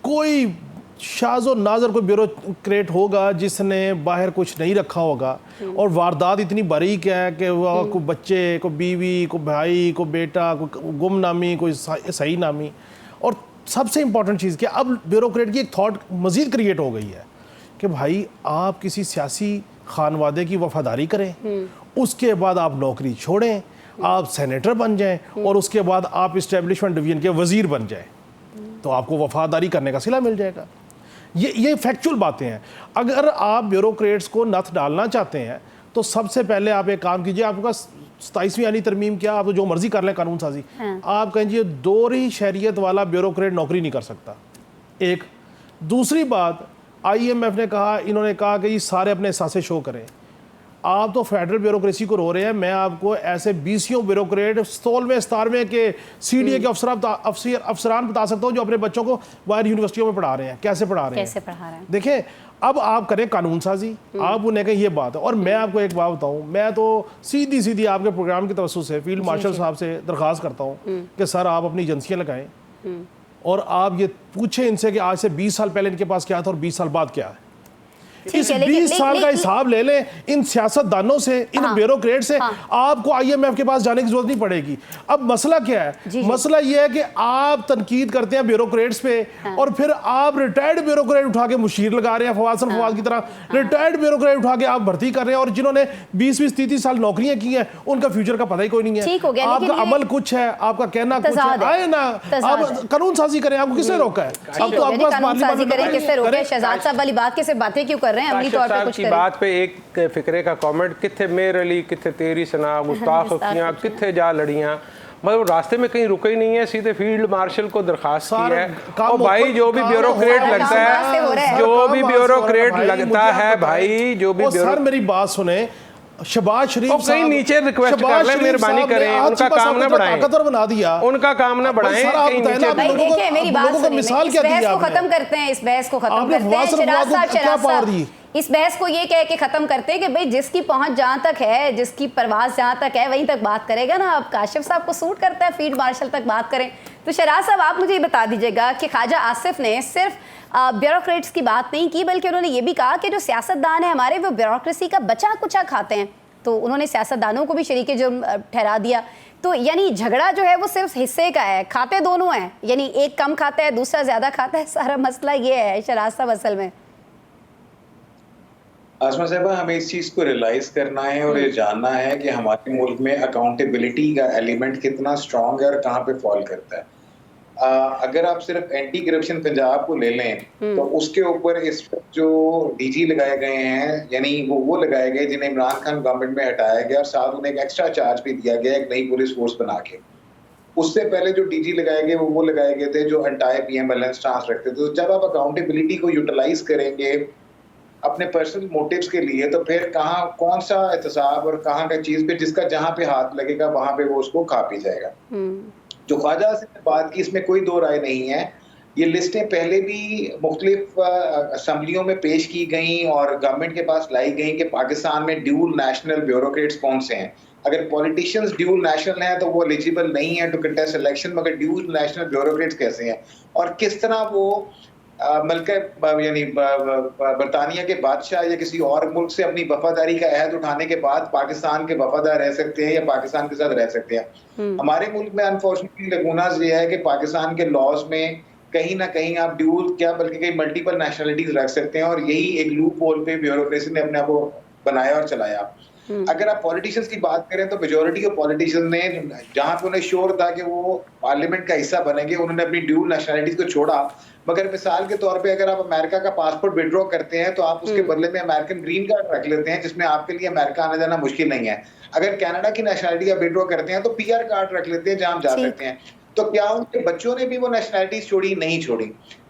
कोई शाज़ो नाज़र कोई ब्यूरोक्रेट होगा जिसने बाहर कुछ नहीं रखा होगा, और वारदात इतनी बारीक है कि वह को बच्चे, को बीवी, को भाई, को बेटा, को गुमनामी, कोई सही नामी। और सबसे इम्पॉर्टेंट चीज़ कि अब ब्यूरोक्रेट की एक थॉट मज़ीद क्रिएट हो गई है कि भाई आप किसी सियासी खानवादे की वफादारी करें, उसके बाद आप नौकरी छोड़ें, आप सेनेटर बन जाएं, और उसके बाद आप इस्टेब्लिशमेंट डिवीजन के वज़ीर बन जाएं, तो आपको वफादारी करने का सिला मिल जाएगा। ये फैक्चुअल बातें हैं। अगर आप ब्यूरोक्रेट्स को नथ डालना चाहते हैं तो सबसे पहले आप एक काम कीजिए, आपके पास 27वीं यानी तरमीम क्या, आप तो जो मर्जी कर लें कानून साजी, आप कहिए दोहरी शरीयत वाला ब्यूरोक्रेट नौकरी नहीं कर सकता। एक दूसरी बात, IMF ने कहा, इन्होंने कहा कि ये सारे अपने एहसास शो करें। आप तो फेडरल ब्यूरोक्रेसी को रो रहे हैं, मैं आपको ऐसे 20 ब्यूरोक्रेट 16वें 17वें के CDA के अफसरान बता सकता हूँ जो अपने बच्चों को बाहर यूनिवर्सिटियों में पढ़ा रहे हैं। कैसे पढ़ा रहे हैं? देखें, अब आप करें कानून साजी, आप उन्हें कहें ये बात है। और मैं आपको एक बात बताऊँ, मैं तो सीधी आपके प्रोग्राम की तवज्जो से फील्ड मार्शल साहब से दरख्वास्त करता हूँ कि सर आप अपनी एजेंसियाँ लगाएं और आप ये पूछें इनसे कि आज से 20 साल पहले इनके पास क्या था और 20 साल बाद क्या है। इस 20 साल का हिसाब ले लें इन सियासतदानों से, इन ब्यूरोक्रेट से। आपको IMF के पास जाने की जरूरत नहीं पड़ेगी। अब मसला क्या है? मसला यह है कि आप तनकीद करते हैं ब्यूरोक्रेट्स पे, और फिर आप रिटायर्ड ब्यूरोक्रेट उठा के मुशीर लगा रहे हैं, फवाद की तरह रिटायर्ड ब्यूरोक्रेट उठा के आप भर्ती कर रहे हैं, और जिन्होंने 20-30 साल नौकरियां की हैं उनका फ्यूचर का पता ही कोई नहीं है। आपका अमल कुछ है, आपका कहना कुछ है, आए ना आप कानून साजी करें, आपको किसने रोका है? अब तो आपके पास शहजाद साहब वाली बात कैसे बातें क्यों कर रहे हैं? अमली तौर पे कुछ करें। बात पे एक फिक्रे का कमेंट, किथे मेर अली, किथे तेरी सना, गुस्ताख अखियां, किथे जा लड़ियां, मतलब रास्ते में कहीं रुके ही नहीं है, सीधे फील्ड मार्शल को दरखास्त की है। और भाई जो भी ब्यूरोक्रेट लगता है, जो भी ब्यूरोक्रेट लगता है भाई, जो भी सर मेरी बात सुने, शहबाज शरीफ कहीं नीचे रिक्वेस्ट कर ले, मेहरबानी करें, उनका काम ना बढ़ाएं, ताकतवर बना दिया, उनका काम ना बढ़ाएं। कहीं नीचे देखिए मेरी बात सुनिए, इस बहस को खत्म करते हैं, इस बहस को खत्म करते हैं। शराज साहब इस बहस को ये कह के खत्म करते हैं कि भाई जिसकी पहुंच जहां तक है, जिसकी परवाज जहां तक है वहीं तक बात करेगा ना। अब काशिफ साहब को सूट करता है फील्ड मार्शल तक बात करें। तो शराज साहब आप मुझे ये बता दीजिएगा कि ख्वाजा आसिफ ने सिर्फ ब्यूरोक्रेट्स की बात नहीं की, बल्कि उन्होंने ये भी कहा कि जो सियासतदान है हमारे, वो ब्यूरोक्रेसी का बचा कुचा खाते हैं। तो उन्होंने सियासतदानों को भी शरीके जुर्म ठहरा दिया। तो यानी झगड़ा जो है वो सिर्फ हिस्से का है, खाते दोनों हैं, यानी एक कम खाता है दूसरा ज्यादा खाता है। सारा मसला ये है शराज साहब असल में। आसमा साहबा, हमें इस चीज को रियलाइज करना है और ये जानना है कि हमारे मुल्क में अकाउंटेबिलिटी का एलिमेंट कितना स्ट्रांग है और कहाँ पे फॉल करता है। अगर आप सिर्फ एंटी करप्शन पंजाब को ले लें तो उसके ऊपर इस वक्त जो डीजी लगाए गए हैं, यानी वो लगाए गए जिन्हें इमरान खान गवर्नमेंट में हटाया गया और साथ उन्हें एक एक्स्ट्रा चार्ज भी दिया गया एक नई पुलिस फोर्स बना के। उससे पहले जो डीजी लगाए गए वो लगाए गए थे जो एंटायर पीएम बैलेंस स्टांस रखते थे। तो जब आप अकाउंटेबिलिटी को यूटिलाइज करेंगे अपने पर्सनल मोटिव्स के लिए, तो फिर कहाँ कौन सा एहतसाब और कहाँ का चीज पे जिसका जहां पे हाथ लगेगा वहां पे वो उसको खा पी जाएगा। जो ख्वाजा आसिफ ने बात की इसमें कोई दो राय नहीं है। ये लिस्टें पहले भी मुख्तलिफ असम्बलियों में पेश की गई और गवर्नमेंट के पास लाई गई कि पाकिस्तान में ड्यूल नेशनल ब्यूरोक्रेट्स कौन से हैं। अगर पॉलिटिशियंस ड्यूल नेशनल हैं तो वो एलिजिबल नहीं है टू कंटेस्ट इलेक्शन, मगर ड्यूल नेशनल ब्यूरोक्रेट्स कैसे हैं और किस तरह वो मलका यानी बरतानिया के बादशाह या किसी और मुल्क से अपनी वफादारी का अहद उठाने के बाद पाकिस्तान के वफादार रह सकते हैं या पाकिस्तान के साथ रह सकते हैं। हमारे मुल्क में अनफॉर्चुनेटली लगुनाज ये है कि पाकिस्तान के लॉज में कहीं ना कहीं आप ड्यूल क्या बल्कि कई मल्टीपल नेशनलिटीज रख सकते हैं और यही एक लूप होल पे ब्यूरोक्रेसी ने अपने आप को बनाया और चलाया। अगर आप पॉलिटिशियंस की बात करें तो मेजोरिटी ऑफ पॉलिटिशियंस ने जहां पे उन्हें श्योर था कि वो पार्लियामेंट का हिस्सा बनेंगे उन्होंने अपनी ड्यूल नेशनलिटीज को छोड़ा। मगर मिसाल के तौर पे अगर आप अमेरिका का पासपोर्ट विड्रॉ करते हैं तो आप उसके बदले में अमेरिकन ग्रीन कार्ड रख लेते हैं जिसमें आपके लिए अमेरिका आने जाना मुश्किल नहीं है। अगर कनाडा की नेशनलिटी आप विड्रॉ करते हैं तो पीआर कार्ड रख लेते हैं जहां आप जा सकते हैं। तो क्या उनके बच्चों ने भी वो नेशनलिटीज छोड़ी? नहीं छोड़ी।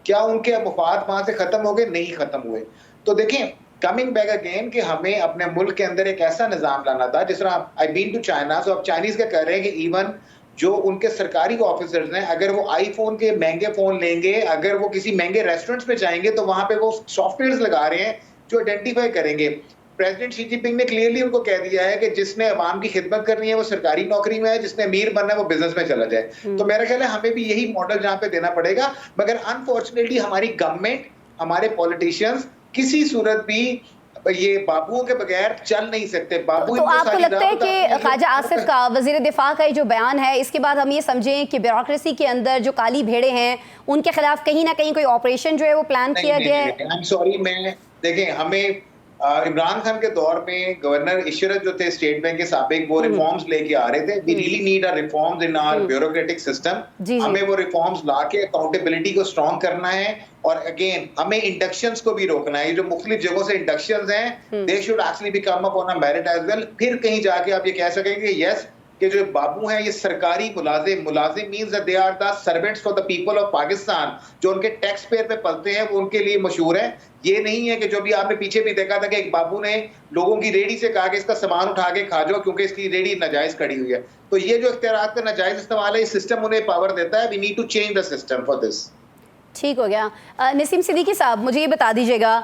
क्या उनके मुफाद वहां से खत्म हो गए? नहीं खत्म हुए। तो देखें कमिंग बैक अगेन कि हमें अपने मुल्क के अंदर एक ऐसा निजाम लाना था जिस तरह आई बीन टू चाइना, तो अब चाइनीज क्या कर रहे हैं कि इवन जो उनके सरकारी ऑफिसर्स हैं अगर वो आईफोन के महंगे फोन लेंगे, अगर वो किसी महंगे रेस्टोरेंट्स में जाएंगे तो वहां पे वो सॉफ्टवेयर लगा रहे हैं जो आइडेंटिफाई करेंगे। प्रेसिडेंट शी जिनपिंग ने क्लियरली उनको कह दिया है कि जिसने अवाम की खिदमत करनी है वो सरकारी नौकरी में है, जिसने अमीर बनना है वो बिजनेस में चला जाए। तो मेरा ख्याल है हमें भी यही मॉडल जहां पे देना पड़ेगा। मगर अनफॉर्चुनेटली हमारी गवर्नमेंट, हमारे पॉलिटिशियंस किसी सूरत भी ये बाबुओं के बगैर चल नहीं सकते। बाबू तो आपको लगता है कि ख्वाजा आसिफ का वजीर दिफा का जो बयान है इसके बाद हम ये समझें कि ब्यूरोक्रेसी के अंदर जो काली भेड़े हैं उनके खिलाफ कहीं ना कहीं कोई ऑपरेशन जो है वो प्लान किया गया है? आई एम सॉरी, मैं देखें हमें इमरान खान के दौर में गवर्नर इशरत जो थे स्टेट बैंक के साबिक, वो रिफॉर्म्स लेके आ रहे थे। We really need a reforms in our bureaucratic system. हमें वो रिफॉर्म्स लाके अकाउंटेबिलिटी को स्ट्रॉन्ग करना है और अगेन हमें इंडक्शंस को भी रोकना है। ये जो मुख्तलिफ जगहों से इंडक्शंस हैं they should actually become up on a merit as well. फिर कहीं जाके आप ये कह सकेंगे यस कि जो बाबू हैं ये सरकारी मुलाजिम means that they are the servants for the people of Pakistan. जो उनके टैक्स पेयर पे पलते हैं वो उनके लिए मशहूर है। ये नहीं है कि जो भी आपने पीछे भी देखा था कि एक बाबू ने लोगों की रेडी से कहा कि इसका सामान उठा के खा जाओ क्योंकि इसकी रेडी नाजायज खड़ी हुई है। तो ये जो इख्तियारात का नाजायज इस्तेमाल है, ये सिस्टम उन्हें पावर देता है। We need to change the system for this. ठीक हो गया। नसीम सिद्दीकी साहब, मुझे ये बता दीजिएगा,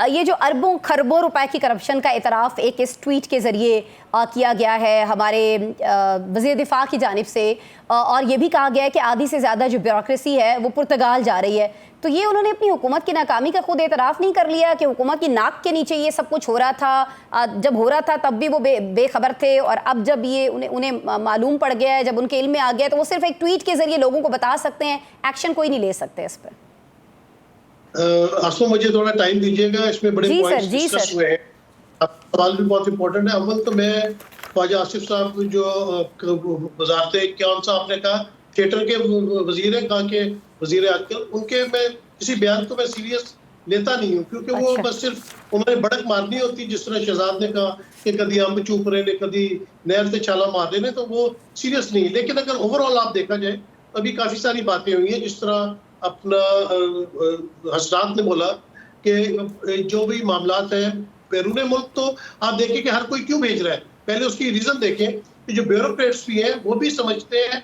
ये जो अरबों खरबों रुपए की करप्शन का इतराफ़ एक इस ट्वीट के ज़रिए किया गया है हमारे वज़ीर दिफा की जानिब से, और ये भी कहा गया है कि आधी से ज़्यादा जो ब्यूरोक्रेसी है वो पुर्तगाल जा रही है। तो ये उन्होंने अपनी हुकूमत की नाकामी का खुद एतराफ़ नहीं कर लिया कि हुकूमत की नाक के नीचे ये सब कुछ हो रहा था? जब हो रहा था तब भी वो बेखबर थे और अब जब ये उन्हें मालूम पड़ गया है, जब उनके इल्म में आ गया, तो वो सिर्फ एक ट्वीट के ज़रिए लोगों को बता सकते हैं, एक्शन कोई नहीं ले सकते इस पर। आसमा मुझे थोड़ा टाइम दीजिएगा, इसमें बड़े पॉइंट्स डिस्कस हुए हैं। सवाल भी बहुत इंपॉर्टेंट है। अव्वल तो मैं ख्वाजा आसिफ साहब जो वजारत क्या सा आपने कहा थिएटर के वजीर हैं, कहा के वजीर आजकल, उनके मैं किसी बयान को मैं सीरियस लेता नहीं हूँ क्योंकि वो बस सिर्फ उन्होंने भड़क मारनी होती, जिस तरह शहजाद ने कहा कि कभी अम्ब चूप रहे ने कभी नहर से छाला मार रहे ने, तो वो सीरियस नहीं है। लेकिन अगर ओवरऑल आप देखा जाए अभी काफी सारी बातें हुई हैं, जिस तरह अपना हसरात ने बोला कि जो भी मामलात हैं बैरून मुल्क, तो आप देखें कि हर कोई क्यों भेज रहा है। पहले उसकी रीजन देखें कि जो ब्यूरोक्रेट्स भी हैं वो भी समझते हैं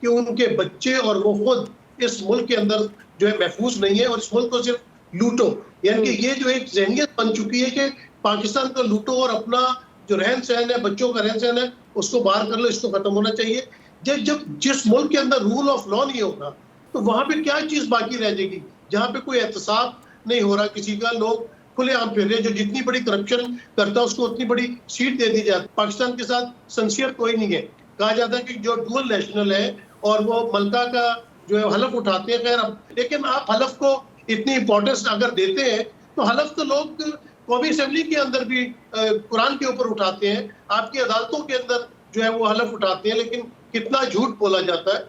कि उनके बच्चे और वो खुद इस मुल्क के अंदर जो है महफूज नहीं है और इस मुल्क को सिर्फ लूटो, यानी कि ये जो एक जहनियत बन चुकी है कि पाकिस्तान को लूटो और अपना जो रहन सहन है, बच्चों का रहन सहन है, उसको बाहर कर लो, इसको खत्म होना चाहिए। जब जिस मुल्क के अंदर रूल ऑफ लॉ नहीं होगा तो वहां पे क्या चीज बाकी रह जाएगी? जहां पे कोई एहतसाब नहीं हो रहा किसी का, लोग खुलेआम फिर रहे, जो जितनी बड़ी करप्शन करता है उसको उतनी बड़ी सीट दे दी जाती। पाकिस्तान के साथ सिंसियर कोई नहीं है। कहा जाता है कि जो डुअल नेशनल है और वो मल्का का जो है हलफ उठाते हैं, खैर अब, लेकिन आप हलफ को इतनी इंपॉर्टेंस अगर देते हैं तो हलफ तो लोग कौमी असेंबली के अंदर भी कुरान के ऊपर उठाते हैं, आपकी अदालतों के अंदर जो है वो हलफ उठाते हैं, लेकिन कितना झूठ बोला जाता है।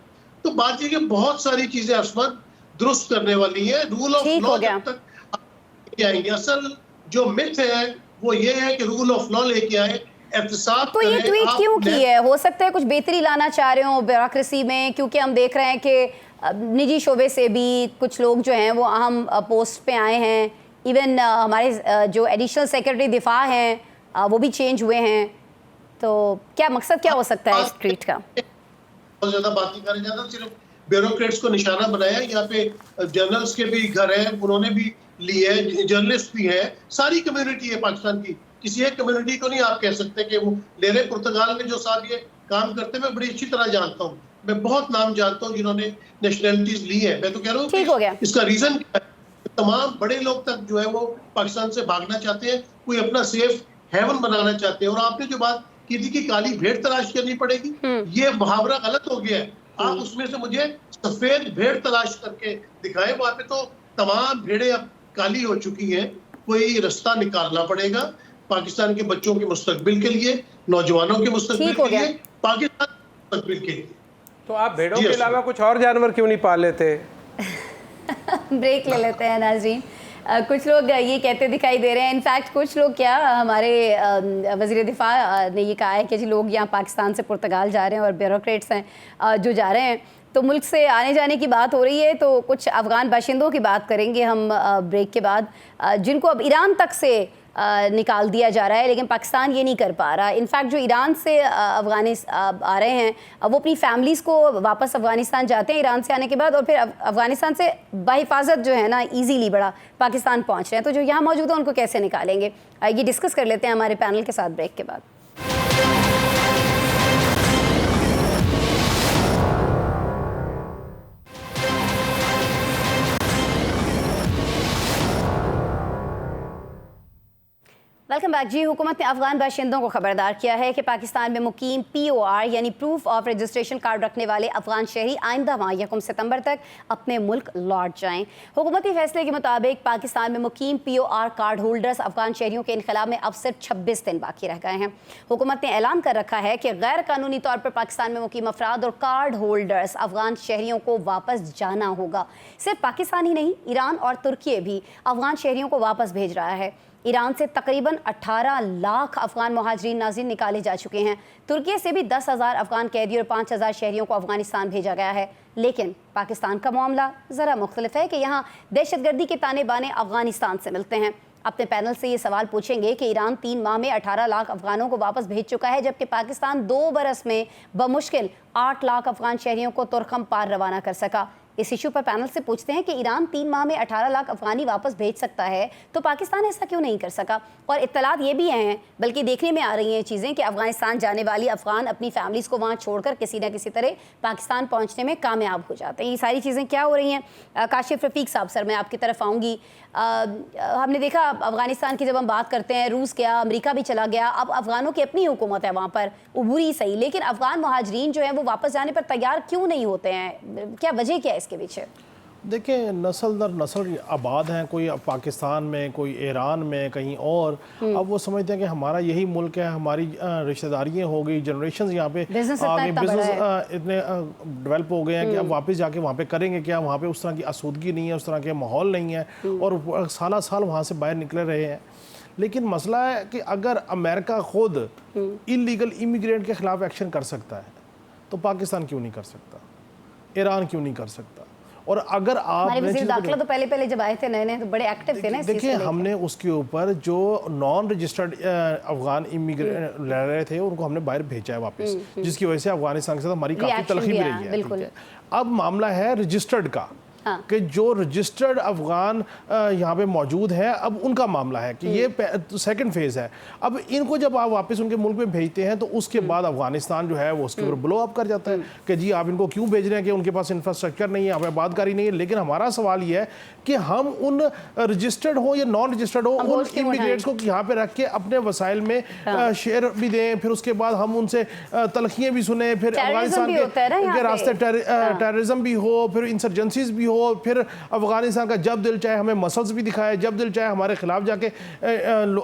तो बात ये कि बहुत सारी चीजें आसमान दुरुस्त करने वाली है। रूल ऑफ लॉ जब तक आएंगे, असल जो मिथ है वो ये है कि रूल ऑफ लॉ लेके आए, एहतसाब तो ये ट्वीट क्यों की है? हो सकता है कुछ बेहतरी लाना चाह रहे हो ब्यूरोक्रेसी में, क्योंकि हम देख रहे हैं कि निजी शोबे से भी कुछ लोग जो हैं वो अहम पोस्ट पे आए हैं। इवन हमारे जो एडिशनल सेक्रेटरी दिफा हैं वो भी चेंज हुए हैं। तो क्या मकसद क्या हो सकता है इस ट्वीट का? बहुत ज्यादा बात नहीं करना चाहता, सिर्फ ब्यूरोक्रेट्स को निशाना बनाया। यहाँ पे जर्नल्स के भी घर हैं, उन्होंने भी लिए है, जर्नलिस्ट भी है, सारी कम्युनिटी है पाकिस्तान की। किसी एक कम्युनिटी को नहीं आप कह सकते कि वो ले रहे। पुर्तगाल में जो साहब ये काम करते हैं मैं बड़ी अच्छी तरह जानता हूँ, मैं बहुत नाम जानता हूँ जिन्होंने नेशनैलिटीज ली है। मैं तो कह रहा हूँ इसका रीजन क्या है? तमाम बड़े लोग तक जो है वो पाकिस्तान से भागना चाहते हैं, कोई अपना सेफ हेवन बनाना चाहते हैं। और आपने जो बात की थी कि काली भेड़ तलाश करनी पड़ेगी, ये मुहावरा गलत हो गया है। आप उसमें से मुझे सफेद भेड़ तलाश करके दिखाएं। वहां पे तो तमाम भेड़ें अब काली हो चुकी हैं। कोई रास्ता निकालना पड़ेगा पाकिस्तान के बच्चों के मुस्तकबिल के लिए, नौजवानों के मुस्तकबिल के लिए, पाकिस्तान के मुस्तकबिल के लिए। तो आप भेड़ों के अलावा कुछ और जानवर क्यों नहीं पाल लेते? ब्रेक ले लेते हैं नाज़रीन। कुछ लोग ये कहते दिखाई दे रहे हैं, इनफैक्ट कुछ लोग क्या, हमारे वज़ीर दिफा ने ये कहा है कि जी लोग यहाँ पाकिस्तान से पुर्तगाल जा रहे हैं और ब्यूरोक्रेट्स हैं जो जा रहे हैं, तो मुल्क से आने जाने की बात हो रही है। तो कुछ अफ़गान बाशिंदों की बात करेंगे हम ब्रेक के बाद, जिनको अब ईरान तक से निकाल दिया जा रहा है, लेकिन पाकिस्तान ये नहीं कर पा रहा। इनफैक्ट जो ईरान से अफ़गानिस्तान आ रहे हैं वो अपनी फैमिलीज़ को वापस अफ़गानिस्तान जाते हैं ईरान से आने के बाद, और फिर अफ़गानिस्तान से बाहिफाजत जो है ना ईजीली बड़ा पाकिस्तान पहुँच रहे हैं। तो जो यहाँ मौजूद है उनको कैसे निकालेंगे, ये डिस्कस कर लेते हैं हमारे पैनल के साथ ब्रेक के बाद। वेलकम बैक जी। हुकूमत ने अफगान बाशिंदों को खबरदार किया है कि पाकिस्तान में मुकीम POR यानी प्रूफ ऑफ रजिस्ट्रेशन कार्ड रखने वाले अफगान शहरी आइंदा माह 1 सितंबर तक अपने मुल्क लौट जाएं। हुकूमती फैसले के मुताबिक पाकिस्तान में मुकीम POR कार्ड होल्डर्स अफगान शहरियों के इनकलाब में अब सिर्फ 26 दिन बाकी रह गए हैं। हुकूमत ने ऐलान कर रखा है कि गैर कानूनी तौर पर पाकिस्तान में मुकीम अफराद और कार्ड होल्डर्स अफगान शहरियों को वापस जाना होगा। सिर्फ पाकिस्तान ही नहीं, ईरान और तुर्की भी अफगान शहरियों को वापस भेज रहा है। ईरान से तकरीबन 18 लाख अफगान मुहाजिरीन नाज़रीन निकाले जा चुके हैं। तुर्की से भी 10,000 अफगान कैदी और 5,000 शहरियों को अफगानिस्तान भेजा गया है। लेकिन पाकिस्तान का मामला ज़रा मुख्तलिफ है कि यहाँ दहशतगर्दी के ताने बाने अफगानिस्तान से मिलते हैं। अपने पैनल से ये सवाल पूछेंगे कि ईरान 3 माह में 18 लाख अफगानों को वापस भेज चुका है, जबकि पाकिस्तान 2 बरस में बमुश्किल 8 लाख अफगान शहरियों को तुर्कम पार रवाना कर सका। इस इशू पर पैनल से पूछते हैं कि ईरान 3 माह में 18 लाख अफगानी वापस भेज सकता है, तो पाकिस्तान ऐसा क्यों नहीं कर सका? और इत्तलात ये भी हैं, बल्कि देखने में आ रही हैं चीज़ें, कि अफगानिस्तान जाने वाली अफगान अपनी फैमिलीज़ को वहाँ छोड़कर किसी न किसी तरह पाकिस्तान पहुँचने में कामयाब हो जाते हैं। ये सारी चीज़ें क्या हो रही हैं? काशिफ रफ़ीक साहब, सर मैं आपकी तरफ आऊँगी। हमने देखा अफगानिस्तान की जब हम बात करते हैं, रूस गया, अमेरिका भी चला गया, अब अफगानों की अपनी हुकूमत है वहाँ पर, उबूरी सही, लेकिन अफगान मुहाजिरीन जो है वो वापस जाने पर तैयार क्यों नहीं होते हैं? क्या वजह क्या है इसके पीछे? देखिए, नस्ल दर नस्ल आबाद हैं, कोई पाकिस्तान में, कोई ईरान में, कहीं और। अब वो समझते हैं कि हमारा यही मुल्क है, हमारी रिश्तेदारियाँ हो गई, जनरेशन यहाँ पे बिजनेस इतने डेवलप हो गए हैं कि अब वापस जाके वहाँ पे करेंगे क्या? वहाँ पे उस तरह की आसूदगी नहीं है, उस तरह के माहौल नहीं है, और साल साल वहाँ से बाहर निकले रहे हैं। लेकिन मसला है कि अगर अमेरिका खुद इलीगल इमिग्रेंट के खिलाफ एक्शन कर सकता है, तो पाकिस्तान क्यों नहीं कर सकता? ईरान क्यों नहीं कर सकता? और अगर आप दाखिला तो पहले जब आए थे नए तो बड़े एक्टिव थे ना। देखिए, हमने उसके ऊपर जो नॉन रजिस्टर्ड अफगान इमिग्रेंट रह रहे थे उनको हमने बाहर भेजा है वापस, जिसकी वजह से अफगानिस्तान के साथ हमारी काफ़ी तलखी भी रही है। अब मामला है रजिस्टर्ड का, कि जो रजिस्टर्ड अफगान यहाँ पे मौजूद है, अब उनका मामला है कि ये सेकंड फेज़ है। अब इनको जब आप वापस उनके मुल्क में भेजते हैं तो उसके बाद अफगानिस्तान जो है वो उसके ऊपर ब्लो अप कर जाता है कि जी आप इनको क्यों भेज रहे हैं, कि उनके पास इंफ्रास्ट्रक्चर नहीं है, हमें आबादकारी नहीं है। लेकिन हमारा सवाल ये है कि हम उन रजिस्टर्ड हो या नॉन रजिस्टर्ड हो, उन इमिग्रेंट्स को यहाँ पे रख के अपने वसाइल में शेयर भी दें, फिर उसके बाद हम उनसे तलखियाँ भी सुने, फिर अफगानिस्तान के रास्ते टेररिज्म भी हो, फिर इंसर्जेंसीज भी हो, हो, फिर अफगानिस्तान का जब दिल चाहे हमें मसल्स भी दिखाए, जब दिल चाहे हमारे खिलाफ जाके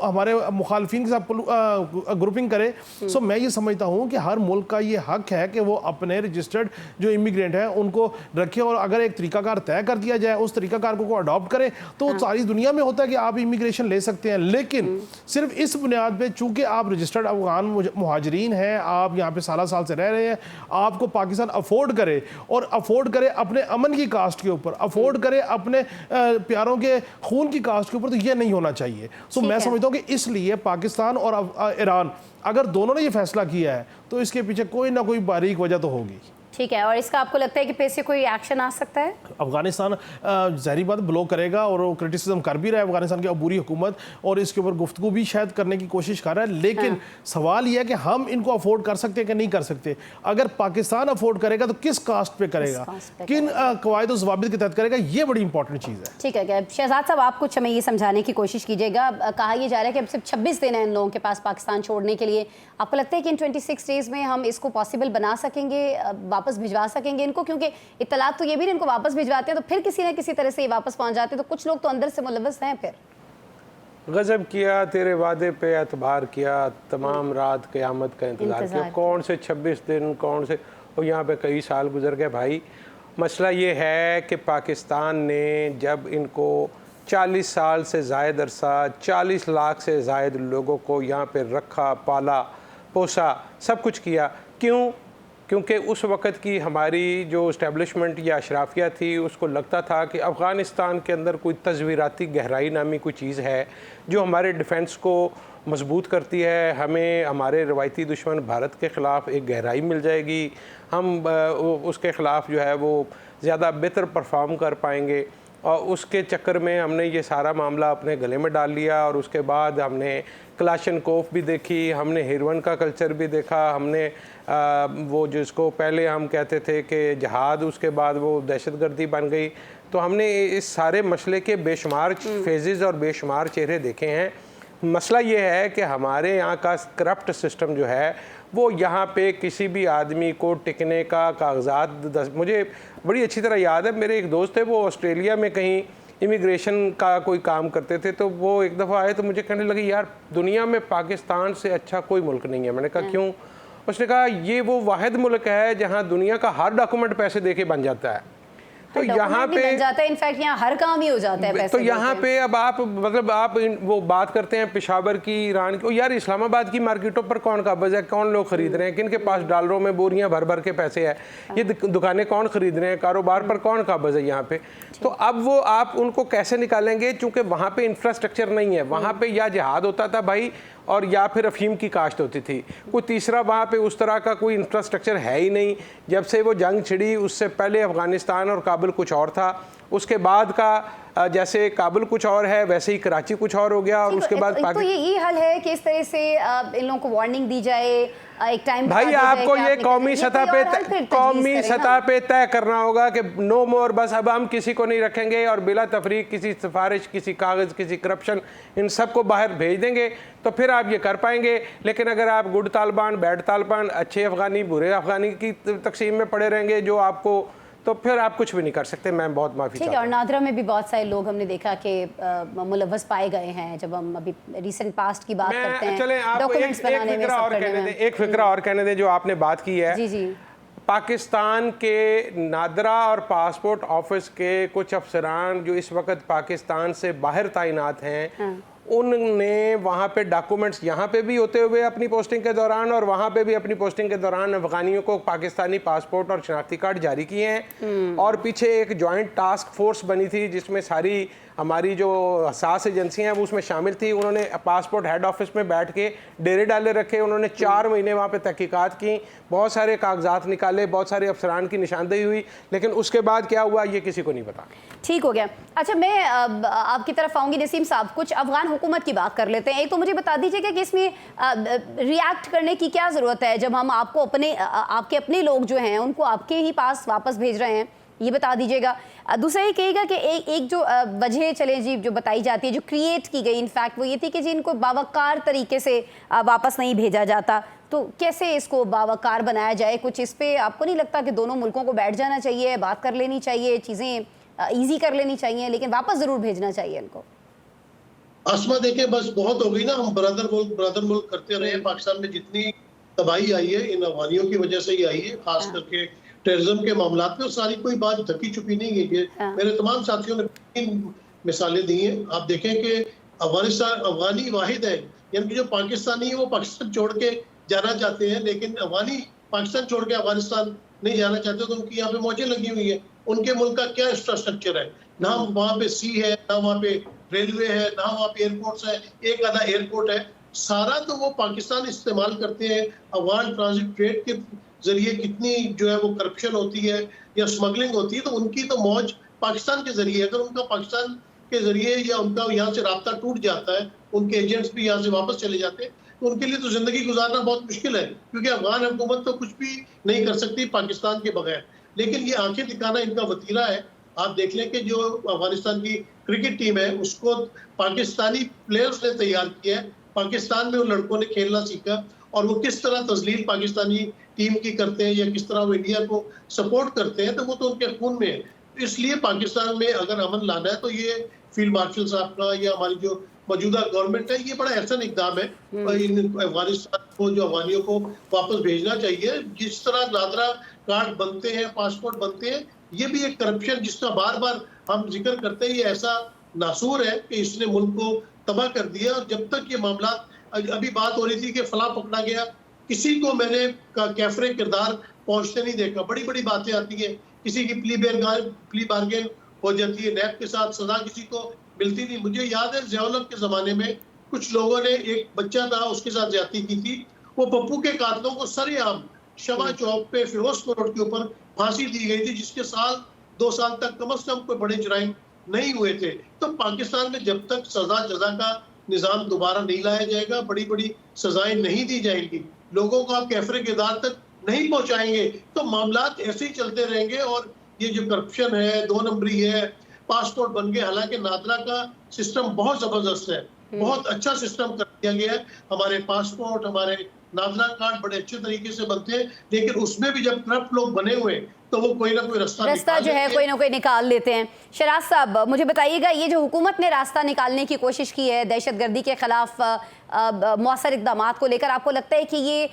हमारे मुखालफिन के साथ ग्रुपिंग करे। सो मैं ये समझता हूँ कि हर मुल्क का ये हक है कि वो अपने रजिस्टर्ड जो इमिग्रेंट हैं उनको रखे, और अगर एक तरीकाकार तय कर दिया जाए उस तरीकाकार को अडॉप्ट करे तो सारी दुनिया में होता है कि आप इमिग्रेशन ले सकते हैं। लेकिन सिर्फ इस बुनियाद पे चूंकि आप रजिस्टर्ड अफगान मुहाजिरीन हैं, आप यहाँ पे साल से रह रहे हैं, आपको पाकिस्तान अफोर्ड करे, और अफोर्ड करे अपने अमन की कास्ट के ऊपर, अफोर्ड करे अपने प्यारों के खून की कास्ट के ऊपर, तो ये नहीं होना चाहिए। सो मैं समझता हूँ कि इसलिए पाकिस्तान और ईरान अगर दोनों ने ये फैसला किया है तो इसके पीछे कोई ना कोई बारीक वजह तो होगी। ठीक है, और इसका आपको लगता है कि पे से कोई एक्शन आ सकता है? अफगानिस्तान ज़ाहिर बात ब्लॉक करेगा और वो क्रिटिसिज्म कर भी रहा है अफगानिस्तान की अबूरी हुकूमत, और इसके ऊपर गुफ्तगू भी शायद करने की कोशिश कर रहा है। लेकिन सवाल यह है कि हम इनको अफोर्ड कर सकते हैं कि नहीं कर सकते। अगर पाकिस्तान अफोर्ड करेगा तो किस कास्ट पे करेगा, किन कवायद ज़वाबित के तहत करेगा, ये बड़ी इंपॉर्टेंट चीज़ है। ठीक है, शहजाद साहब आप कुछ हमें ये समझाने की कोशिश कीजिएगा। कहा यह जा रहा है कि अब सिर्फ 26 दिन है इन लोगों के पास पाकिस्तान छोड़ने के लिए। आपको लगता है कि इन 26 डेज में हम इसको पॉसिबल बना सकेंगे, वापस भिजवा सकेंगे इनको? क्योंकि इत्तलात तो ये भी इनको वापस भिजवाते हैं तो फिर किसी न किसी तरह से ये वापस पहुंच जाते हैं, तो कुछ लोग तो अंदर से मुलव्वस हैं। फिर गजब किया, तेरे वादे पे एतबार किया, तमाम रात क़यामत का इंतज़ार किया। कौन से 26 दिन, कौन से, और यहाँ पे कई साल गुजर गए भाई। मसला ये है कि पाकिस्तान ने जब इनको 40 साल से ज़ायद अरसा 40 लाख से ज़ायद लोगों को यहाँ पे रखा, पाला, पोसा, सब कुछ किया। क्यों? क्योंकि उस वक़्त की हमारी जो इस्टेब्लिशमेंट या अशराफिया थी उसको लगता था कि अफ़गानिस्तान के अंदर कोई तज़वीराती गहराई नामी कोई चीज़ है जो हमारे डिफेंस को मजबूत करती है, हमें हमारे रवायती दुश्मन भारत के ख़िलाफ़ एक गहराई मिल जाएगी, हम उसके ख़िलाफ़ जो है वो ज़्यादा बेहतर परफॉर्म कर पाएंगे। और उसके चक्कर में हमने ये सारा मामला अपने गले में डाल लिया, और उसके बाद हमने क्लाशनकोफ भी देखी, हमने हेरोइन का कल्चर भी देखा, हमने वो जिसको पहले हम कहते थे कि जहाद, उसके बाद वो दहशतगर्दी बन गई। तो हमने इस सारे मसले के बेशुमार फेजेस और बेशुमार चेहरे देखे हैं। मसला ये है कि हमारे यहाँ का करप्ट सिस्टम जो है वो यहाँ पे किसी भी आदमी को टिकने का कागजात, मुझे बड़ी अच्छी तरह याद है, मेरे एक दोस्त थे वो ऑस्ट्रेलिया में कहीं इमिग्रेशन का कोई काम करते थे, तो वो एक दफ़ा आए तो मुझे कहने लगे यार दुनिया में पाकिस्तान से अच्छा कोई मुल्क नहीं है। मैंने कहा क्यों? उसने कहा ये वो वाहिद मुल्क है जहाँ दुनिया का हर डॉक्यूमेंट पैसे दे के बन जाता है। तो यहाँ पे बन जाता है, इनफैक्ट यहाँ हर काम ही हो जाता है पैसे। तो यहाँ पे अब आप मतलब आप वो बात करते हैं पेशावर की, ईरान की, यार इस्लामाबाद की मार्केटों पर कौन काबिज है, कौन लोग खरीद रहे हैं, किन के पास डॉलरों में बोरियां भर भर के पैसे है, ये दुकानें कौन खरीद रहे हैं, कारोबार पर कौन काबिज है यहाँ पे। तो अब वो आप उनको कैसे निकालेंगे? चूँकि वहाँ पे इंफ्रास्ट्रक्चर नहीं है, वहाँ पे या जिहाद होता था भाई और या फिर अफीम की काश्त होती थी, कोई तीसरा वहाँ पे उस तरह का कोई इंफ्रास्ट्रक्चर है ही नहीं। जब से वो जंग छिड़ी उससे पहले अफ़गानिस्तान और काबुल कुछ और था, उसके बाद का जैसे काबुल कुछ और है वैसे ही कराची कुछ और हो गया, और उसके बाद तो ये हल है कि इस तरह से इन लोगों को वार्निंग दी जाए एक टाइम भाई, आपको ये कौमी सतह पे तय करना होगा कि नो मोर, बस अब हम किसी को नहीं रखेंगे और बिला तफरीक किसी सिफारिश, किसी कागज़, किसी करप्शन, इन सब को बाहर भेज देंगे तो फिर आप ये कर पाएंगे। लेकिन अगर आप गुड तालिबान, बैड तालिबान, अच्छे अफगानी, बुरे अफगानी की तकसीम में पड़े रहेंगे जो आपको, तो फिर आप कुछ भी नहीं कर सकते। मैं बहुत माफ़ी चाहता हूं। ठीक है, और नादरा में भी बहुत सारे लोग हमने देखा कि मुलव्वस पाए गए हैं। जब हम अभी रिसेंट पास्ट की बात करते हैं, चलें आप एक फिक्रा और कहने दें जो आपने बात की है। जी जी, पाकिस्तान के नादरा और पासपोर्ट ऑफिस के कुछ अफसरान जो इस वक्त पाकिस्तान से बाहर तैनात हैं, उनने वहाँ पे डॉक्यूमेंट्स यहाँ पे भी होते हुए अपनी पोस्टिंग के दौरान और वहाँ पे भी अपनी पोस्टिंग के दौरान अफगानियों को पाकिस्तानी पासपोर्ट और शनाख्ती कार्ड जारी किए हैं। और पीछे एक जॉइंट टास्क फोर्स बनी थी जिसमें सारी हमारी जो हसास एजेंसियाँ हैं वो उसमें शामिल थी। उन्होंने पासपोर्ट हेड ऑफिस में बैठ के डेरे डाले रखे, उन्होंने 4 महीने वहाँ पे तहकीकात की, बहुत सारे कागजात निकाले, बहुत सारे अफसरान की निशानदेही हुई, लेकिन उसके बाद क्या हुआ ये किसी को नहीं पता। ठीक हो गया। अच्छा, मैं आपकी तरफ आऊँगी नसीम साहब, कुछ अफगान हुकूमत की बात कर लेते हैं। एक तो मुझे बता दीजिएगा कि इसमें रिएक्ट करने की क्या ज़रूरत है जब हम आपको आपके अपने लोग जो हैं उनको आपके ही पास वापस भेज रहे हैं, ये बता दीजिएगा। दूसरा ये कहिएगा कि एक जो वजह चले जी जो बताई जाती है, जो क्रिएट की गई इनफैक्ट, वो ये थी कि जी इनको बावकार तरीके से वापस नहीं भेजा जाता, तो कैसे इसको बावकार बनाया जाए? कुछ इस पे आपको नहीं लगता कि दोनों मुल्कों को बैठ जाना चाहिए, बात कर लेनी चाहिए, चीज़ें ईजी कर लेनी चाहिए, लेकिन वापस ज़रूर भेजना चाहिए इनको? आसमा देखें, बस बहुत हो गई ना, हम ब्रदर मुल्क करते रहे। पाकिस्तान में जितनी तबाही आई है इन अफगानियों की वजह से ही आई है, खास करके टेररिज्म के मामला में। और सारी कोई बात ढकी छुपी नहीं है कि मेरे तमाम साथियों ने 3 मिसालें दी हैं। आप देखें कि अफगानिस्तान अफगानी वाहिद है, यानी कि जो पाकिस्तानी है वो पाकिस्तान छोड़ के जाना चाहते हैं, लेकिन अफगानी पाकिस्तान छोड़ के अफगानिस्तान नहीं जाना चाहते, तो उनकी यहाँ पे मौजें लगी हुई है। उनके मुल्क का क्या इंफ्रास्ट्रक्चर है? ना वहाँ पे सी है, ना वहाँ पे रेलवे है, ना वहाँ पे एयरपोर्ट्स है, एक आधा एयरपोर्ट है। सारा तो वो पाकिस्तान इस्तेमाल करते हैं। अफगान ट्रांजिट ट्रेड के जरिए कितनी जो है वो करप्शन होती है या स्मगलिंग होती है, तो उनकी तो मौज पाकिस्तान के जरिए। अगर उनका पाकिस्तान के जरिए या उनका यहाँ से राब्ता टूट जाता है, उनके एजेंट्स भी यहाँ से वापस चले जाते हैं, तो उनके लिए तो जिंदगी गुजारना बहुत मुश्किल है, क्योंकि अफगान हुकूमत तो कुछ भी नहीं कर सकती पाकिस्तान के बगैर। लेकिन ये आंखें दिखाना इनका वतीरा है। आप देख लें कि जो अफगानिस्तान की क्रिकेट टीम है उसको पाकिस्तानी प्लेयर्स ने तैयार किया है। पाकिस्तान में उन लड़कों ने खेलना सीखा, और वो किस तरह तजलील पाकिस्तानी टीम की करते हैं या किस तरह वो इंडिया को सपोर्ट करते हैं, तो वो तो उनके खून में है। इसलिए पाकिस्तान में अगर अमन लाना है तो ये फील्ड मार्शल साहब का या हमारी जो मौजूदा गवर्नमेंट है, ये बड़ा एहसन इकदाम है। इन अफगानिस्तान को, जो अफगानियों को वापस भेजना चाहिए। जिस तरह नादरा कार्ड बनते हैं, पासपोर्ट बनते हैं, ये भी एक करप्शन जिसका बार बार हम जिक्र करते हैं, ये ऐसा नासूर है कि इसने मुल्क को तबाह कर दिया। और जब तक ये मामला, अभी बात हो रही थी कि फला पकड़ा गया, किसी को मैंने कैफरे किरदार पहुंचते नहीं देखा। बड़ी बड़ी बातें आती है, किसी की प्ली बार्गेन हो जाती है, नैब के साथ सजा किसी को मिलती नहीं। मुझे याद है ज़ियाउल के जमाने में कुछ लोगों ने, एक बच्चा था उसके साथ ज्यादती की थी, वो पप्पू के कातलों को सरेआम शमा चौक पे फिरोजपुर रोड के ऊपर फांसी दी गई थी, जिसके 2 साल तक कम से कम कोई बड़े जुराइम नहीं हुए थे। तो पाकिस्तान में जब तक सजा जजा का निजाम दोबारा नहीं लाया जाएगा, बड़ी बड़ी सजाएं नहीं दी जाएंगी, लोगों को आप कैफरे किरदार तक नहीं पहुंचाएंगे, तो मामलात ऐसे ही चलते रहेंगे। और ये जो करप्शन है, 2 नंबरी है, पासपोर्ट बन गए। हालांकि नादरा का सिस्टम बहुत जबरदस्त है, बहुत अच्छा सिस्टम कर दिया गया है। हमारे पासपोर्ट, हमारे नादरा कार्ड बड़े अच्छे तरीके से बनते हैं, लेकिन उसमें भी जब करप्ट लोग बने हुए तो वो कोई ना कोई रास्ता जो है कोई ना कोई निकाल लेते हैं। शराज साहब, मुझे बताइएगा, ये जो हुकूमत ने रास्ता निकालने की कोशिश की है दहशतगर्दी के खिलाफ मौसर इक़दामात को लेकर, आपको लगता है कि ये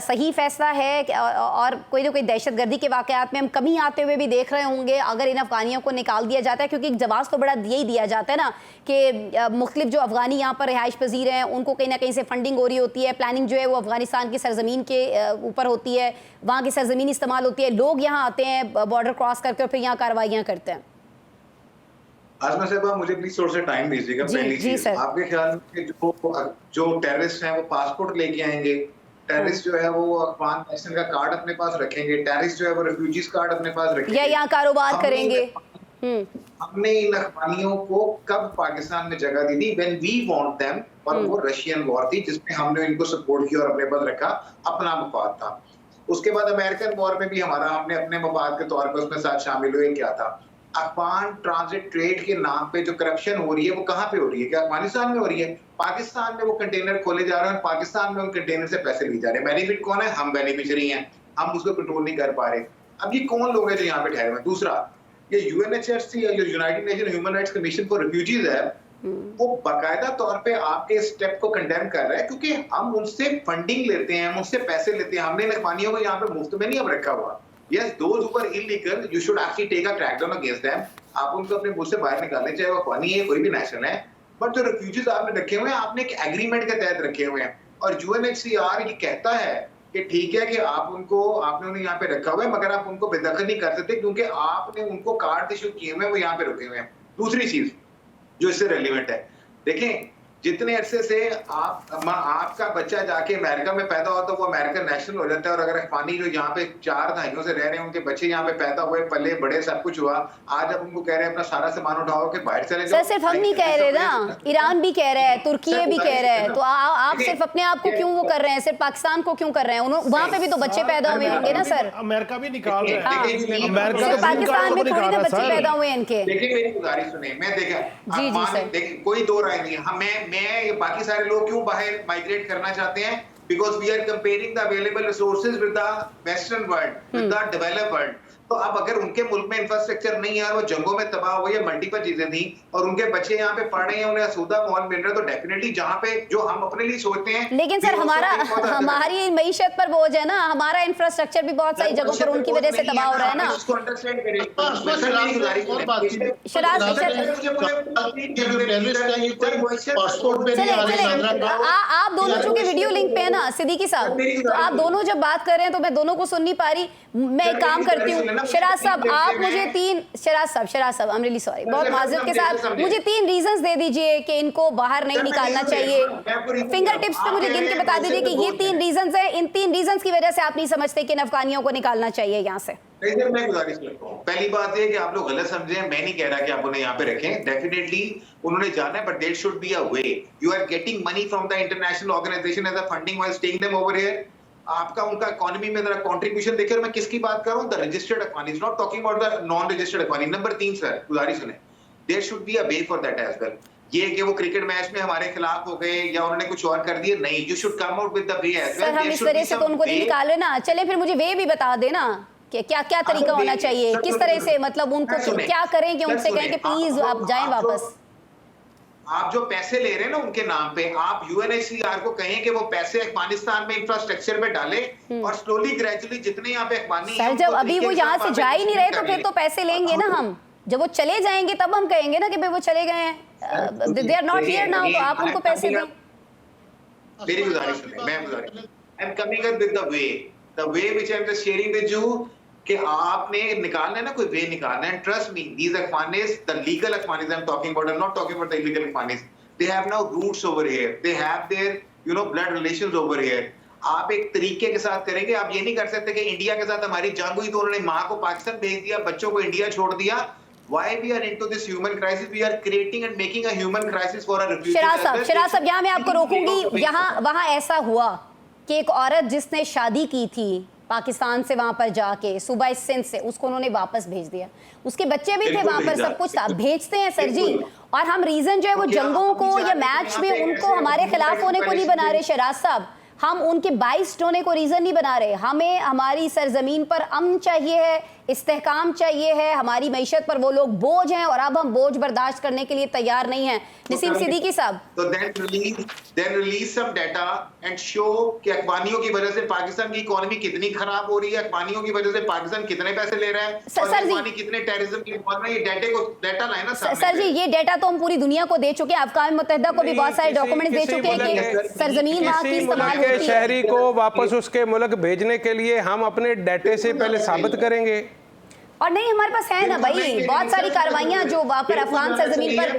सही फैसला है? और कोई ना कोई दहशतगर्दी के वाक़यात में हम कमी आते हुए भी देख रहे होंगे अगर इन अफ़गानियों को निकाल दिया जाता है? क्योंकि एक जवाब तो बड़ा यही दिया जाता है ना कि मुख्तलिफ जो अफ़गानी यहाँ पर रिहाइश पजीर हैं उनको कहीं ना कहीं से फंडिंग हो रही होती है, प्लानिंग जो है वो अफ़गानिस्तान की सरजमीन के ऊपर होती है, वहाँ की सरजमीन इस्तेमाल होती है, लोग यहाँ आते हैं बॉर्डर क्रॉस करके और फिर यहाँ कार्रवाइयाँ करते हैं। आजमा साहब, मुझे प्लीज थोड़ा सा टाइम दीजिएगा। पहली चीज, आपके ख्याल में जो टेररिस्ट हैं वो पासपोर्ट लेके आएंगे, टेररिस्ट जो है वो अफगान नेशनल का कार्ड अपने पास रखेंगे, टेररिस्ट जो है वो रेफ्यूजीज कार्ड अपने पास रखेंगे, या यहाँ कारोबार करेंगे? हमने इन अफगानियों को कब पाकिस्तान में जगह दी थी? When we want them. और वो रशियन वॉर थी जिसमें हमने इनको सपोर्ट किया और अपने पास रखा, अपना मफाद था। उसके बाद अमेरिकन वॉर में भी हमने अपने मफाद के तौर पर उसमें साथ शामिल हुए। क्या था? अफगान ट्रांजिट ट्रेड के नाम पे जो करप्शन हो रही है वो कहाँ पे हो रही है? क्या अफगानिस्तान में हो रही है? पाकिस्तान में वो कंटेनर खोले जा रहे हैं, पाकिस्तान में उन कंटेनर से पैसे लिए जा रहे हैं। बेनिफिट कौन है? हम बेनिफिशियरी हैं, हम उसको कंट्रोल नहीं कर पा रहे। अब ये कौन लोग हैं जो यहाँ पे ठहरे हुए? दूसरा, ये यूएनएचआरसी या जो United nation human rights commission for refugees है, वो बाकायदा तौर पे आपके स्टेप को कंडेम कर रहा है, क्योंकि हम उनसे फंडिंग लेते हैं, हम उनसे पैसे लेते हैं। हमने अफगानियों को यहाँ पे मुफ्त में नहीं अब रखा हुआ। Yes, those who are illegal, you should actually take a crackdown against them. आप उनको अपने मुल्क से बाहर निकालने, चाहे वो अफगानी है कोई भी नेशनल है। बट जो रिफ्यूजीज आपने रखे हुए हैं, आपने एक एग्रीमेंट के तहत रखे हुए हैं, और यूएनएचसीआर ये कहता है कि ठीक है कि आपने उन्हें यहाँ पे रखा हुआ है, मगर आप उनको बेदखल नहीं कर सकते क्योंकि आपने उनको कार्ड इशू किए हुए हैं, वो यहाँ पे रुके हुए हैं। दूसरी चीज जो इससे रेलिवेंट है, देखें, जितने अरसे से आपका बच्चा जाके अमेरिका में पैदा हुआ तो वो अमेरिकन नेशनल हो जाता है, और अगर अफगानी जो यहाँ पे 4 दहाइयों से रह रहे हैं, उनके बच्चे यहाँ पे पैदा हुए, पले बड़े, सब कुछ हुआ, आज अब उनको कह रहे हैं अपना सारा सामान उठाओ कि बाहर चले जाओ। सर, सिर्फ हम नहीं कह रहे ना, ईरान भी कह रहा है, तुर्की भी कह रहा है, तो आप सिर्फ अपने आप को क्यों वो कर रहे हैं? सिर्फ पाकिस्तान को क्यों कर रहे हैं? वहाँ पे भी तो बच्चे पैदा हुए होंगे ना सर। अमेरिका भी निकाल रहे हैं, पाकिस्तान में थोड़ी ना बच्चे पैदा हुए इनके। देखिए मेरी गुजारिश सुने, मैं देखा कोई दो राय नहीं है, मैं बाकी सारे लोग क्यों बाहर माइग्रेट करना चाहते हैं? Because we are comparing the available resources with the western world, with the developed world. तो अब अगर उनके मुल्क में इंफ्रास्ट्रक्चर नहीं है, वो जंगों में तबाह हुए या मल्टीपल चीजें थी और उनके बच्चे यहाँ पे पढ़ रहे हैं, उन्हें आसूदा माहौल मिल रहा है, तो डेफिनेटली जहाँ पे जो हम अपने लिए सोचते हैं। लेकिन सर हमारी मईशत पर बोझ है ना, हमारा इंफ्रास्ट्रक्चर भी बहुत सारी जगहों पर उनकी वजह से तबाह हो रहा है ना। उसको अंडरस्टैंड करें। आप दोनों चूंकि वीडियो लिंक पे है ना सिद्दीकी साहब, तो आप दोनों जब बात कर रहे हैं तो मैं दोनों को सुन नहीं पा रही। मैं एक काम करती हूँ शराज साहब, आप मुझे शराज साहब आई एम रियली सॉरी, बहुत माजरत के साथ मुझे 3 रीजंस दे दीजिए कि इनको बाहर नहीं निकालना चाहिए। फिंगर टिप्स पे मुझे गिन के बता दीजिए कि ये 3 रीजंस है, इन 3 रीजंस की वजह से आप नहीं समझते कि इन अफगानियों को निकालना चाहिए यहाँ से। मैं गुजारिश करता हूँ, पहली बात है कि आप लोग गलत समझे, मैं नहीं कह रहा कि आप उन्हें यहाँ पे रखें, डेफिनेटली उन्होंने जाना है, but there should be a way. You are getting money from the international organisation as a funding while staying them over here. आपका उनका इकोनॉमी में जरा कंट्रीब्यूशन देखिए। और मैं किसकी बात कर रहा हूँ, the registered Afghanis, not talking about the non registered Afghani. Number 3 sir, गुजारिश सुने, there should be a way for that as well. ये कि वो क्रिकेट मैच में हमारे खिलाफ हो गए या उन्होंने कुछ और कर दिया, नहीं, you should come out with the way as well. Sir हम इस तरह से तो उनको नहीं निकाल रहे ना, चले फिर मुझे वे भी बता देना कि क्या क्या तरीका होना चाहिए, किस तरह से, मतलब उनको क्या करें कि उनसे कहें कि प्लीज आप जाएं वापस। आप जो पैसे ले रहे हैं ना उनके नाम पे, आप यूएनएचसीआर को कहें कि वो पैसे अफगानिस्तान में इंफ्रास्ट्रक्चर पे डाले और स्लोली ग्रेजुअली जितने यहाँ पे अफगानी सर जब अभी वो यहाँ से जा ही नहीं रहे तो फिर तो पैसे लेंगे ना हम, जब वो चले जाएंगे तब हम कहेंगे ना कि भाई वो चले गए हैं, they are not here now, तो आप उनको पैसे दें। मेरी गुजारिश सुनिए, मैं गुजारिश, I am coming up with the way which I am just sharing with you कि आपने निकालना है ना, कोई वे निकालना है। Trust me, these Afghanis, the legal Afghanis I am talking about, I am not talking about the illegal Afghanis, they have now roots over here, they have their you know blood relations over here. आप एक तरीके के साथ करेंगे, आप ये नहीं कर सकते कि इंडिया के साथ हमारी जंग हुई तो उन्होंने माँ को पाकिस्तान भेज दिया, बच्चों को इंडिया छोड़ दिया। Why we are into this human crisis? We are creating and making a human crisis for our refugees. Sharaj साहब यहाँ मैं आपको रोकूंगी। यहाँ वहाँ ऐसा हुआ कि एक औरत जिसने शादी की थी पाकिस्तान से वहां पर जाके सूबा सिंध से, उसको उन्होंने वापस भेज दिया, उसके बच्चे भी थे वहां पर, सब कुछ था, भेजते हैं सर जी। और हम रीजन जो है वो जंगों को या मैच में उनको हमारे खिलाफ होने को नहीं बना रहे शराज साहब, हम उनके बाइस्ड होने को रीजन नहीं बना रहे। हमें हमारी सरजमीन पर अमन चाहिए है, इस्तेहकाम चाहिए है, हमारी मईशत पर वो लोग बोझ हैं और अब हम बोझ बर्दाश्त करने के लिए तैयार नहीं हैं। नसीम सिद्दीकी साहब, तो then release some data and show कि अफगानियों की वजह से पाकिस्तान की इकोनॉमी कितनी खराब हो रही है, अफगानियों की वजह से पाकिस्तान कितने पैसे ले रहा है, और अफगानी कितने टेररिज्म की इन्वॉल्व है, ये डाटा लाए ना सामने। सर जी ये डाटा तो हम पूरी दुनिया को दे चुके हैं, अफ़गान मुत्तहिदा को भी बहुत सारे डॉक्यूमेंट दे चुके हैं कि सरजमीन वहाँ की इस्तेमाल होती है। शहरी को वापस उसके मुल्क भेजने के लिए हम अपने डाटे से पहले साबित करेंगे। और नहीं हमारे पास है ना भाई बहुत सारी कार्रवाइयां जो वहाँ पर अफगान सरजमीन पर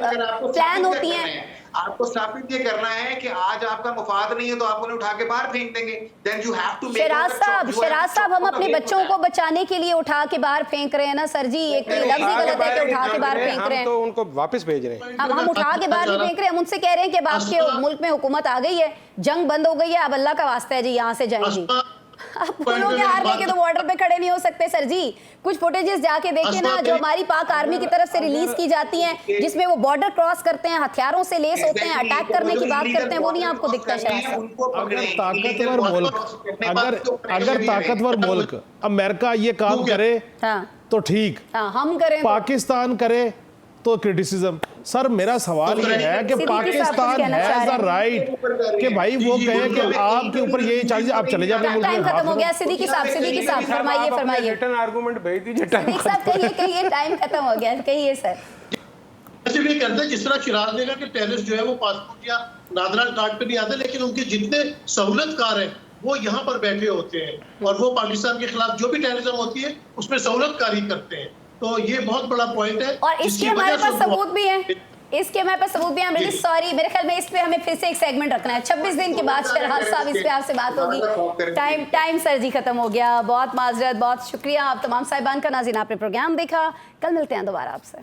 प्लान होती हैं। आपको साबित ये करना है कि आज आपका मुफाद नहीं है तो आप उन्हें उठा के बाहर फेंक देंगे। Then you have to make Sharaj साहब हम अपने बच्चों को बचाने के लिए उठा के बाहर फेंक रहे हैं ना सर जी, एक लफ्ज़ ही गलत है कि उठा के बाहर फेंक रहे हैं, तो उनको वापस भेज रहे हैं। हम उठा के बाहर नहीं फेंक रहे, हम उनसे कह रहे हैं कि अब आपके मुल्क में हुकूमत आ गई है, जंग बंद हो गई है, अब अल्लाह का वास्ता है जी यहाँ से जाएंगी। आप फूलों के हार लेके तो बॉर्डर पे खड़े नहीं हो सकते सर जी। कुछ फुटेजेस जाके देखिए ना जो हमारी पाक आर्मी की तरफ से रिलीज की जाती हैं जिसमें वो बॉर्डर क्रॉस करते हैं, हथियारों से लेस होते हैं, अटैक करने की बात करते हैं, वो नहीं आपको दिखता शायद। अगर ताकतवर मुल्क अमेरिका ये काम करे तो ठीक, हम करें, पाकिस्तान करे तो क्रिटिसिज्म। सर मेरा सवाल ये है कि पाकिस्तान हैज द राइट कि भाई वो कहे कि आपके ऊपर ये चाहिए आप चले जाओ। टाइम खत्म हो गया सिद्दीकी साहब फरमाइए रिटर्न आर्गुमेंट भेज दीजिए। सिद्दीकी साहब कहिए टाइम खत्म हो गया, कहिए सर। ऐसे भी कहते हैं जिस तरह चिराग देगा कि टेररिस्ट जो है वो पासपोर्ट या नादरा कार्ड पे नहीं आते, लेकिन उनके जितने सहूलतकार हैं वो यहाँ पर बैठे होते हैं और वो पाकिस्तान के खिलाफ जो भी टेररिज्म होती है उसमें सहूलतकारी करते हैं। तो ये बहुत बड़ा पॉइंट है और इसके हमारे पास सबूत भी है, इसके हमारे पास सबूत भी है। रियली सॉरी, मेरे ख्याल में इस पे हमें फिर से एक सेगमेंट रखना है। 26 दिन के बाद शराज साहब इस पे आपसे बात होगी। टाइम सर जी खत्म हो गया, बहुत माजरत, बहुत शुक्रिया आप तमाम साहिबान का। नाज़रीन आपने प्रोग्राम देखा, कल मिलते हैं दोबारा आपसे।